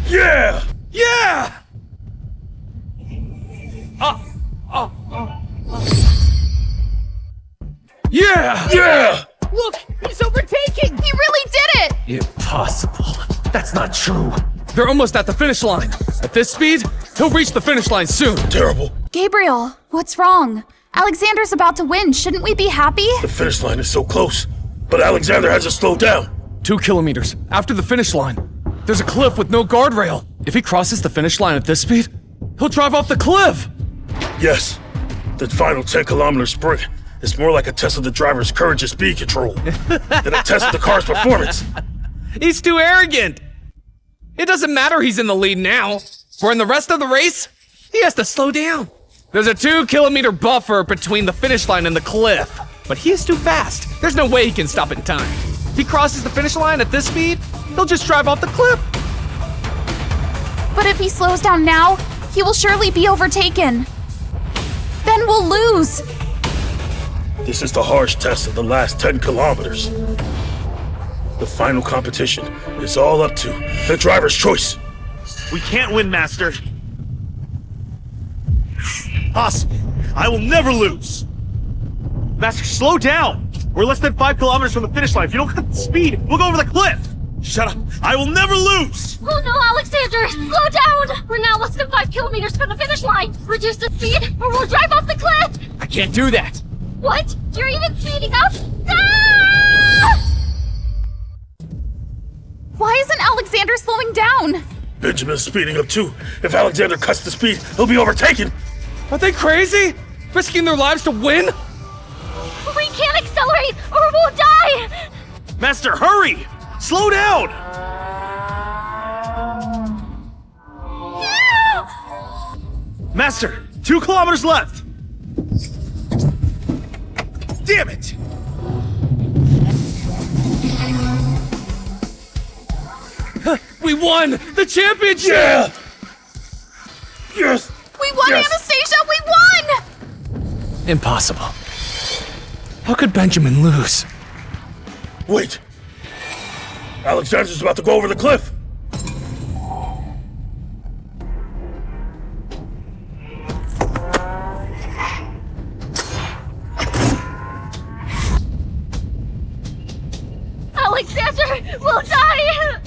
Yeah! Yeah! Yeah! Yeah! Look, he's overtaking! He really did it! Impossible. That's not true. They're almost at the finish line. At this speed, he'll reach the finish line soon. Terrible. Gabriel, what's wrong? Alexander's about to win. Shouldn't we be happy? The finish line is so close, but Alexander has to slow down. 2 kilometers after the finish line, there's a cliff with no guardrail. If he crosses the finish line at this speed, he'll drive off the cliff. Yes, the final 10-kilometer sprint is more like a test of the driver's courage and speed control than a test of the car's performance. He's too arrogant. It doesn't matter he's in the lead now. For in the rest of the race, he has to slow down. There's a 2-kilometer buffer between the finish line and the cliff, but he is too fast. There's no way he can stop in time. If he crosses the finish line at this speed, he'll just drive off the cliff. But if he slows down now, he will surely be overtaken. Then we'll lose. This is the harsh test of the last 10 kilometers. The final competition is all up to the driver's choice. We can't win, Master. Possible. I will never lose. Master, slow down. We're less than 5 kilometers from the finish line. If you don't cut the speed, we'll go over the cliff. Shut up. I will never lose. Oh no, Alexander! Slow down! We're now less than 5 kilometers from the finish line. Reduce the speed, or we'll drive off the cliff! I can't do that. What? You're even speeding up? Ah! Why isn't Alexander slowing down? Benjamin's speeding up too. If Alexander cuts the speed, he'll be overtaken. Are they crazy? Risking their lives to win? We can't accelerate or we'll die! Master, hurry! Slow down! Master, 2 kilometers left! Damn it! We won the championship! Yeah! Yes! We won, Yes. Anastasia! We won! Impossible. How could Benjamin lose? Wait! Alexander's about to go over the cliff! Alexander will die!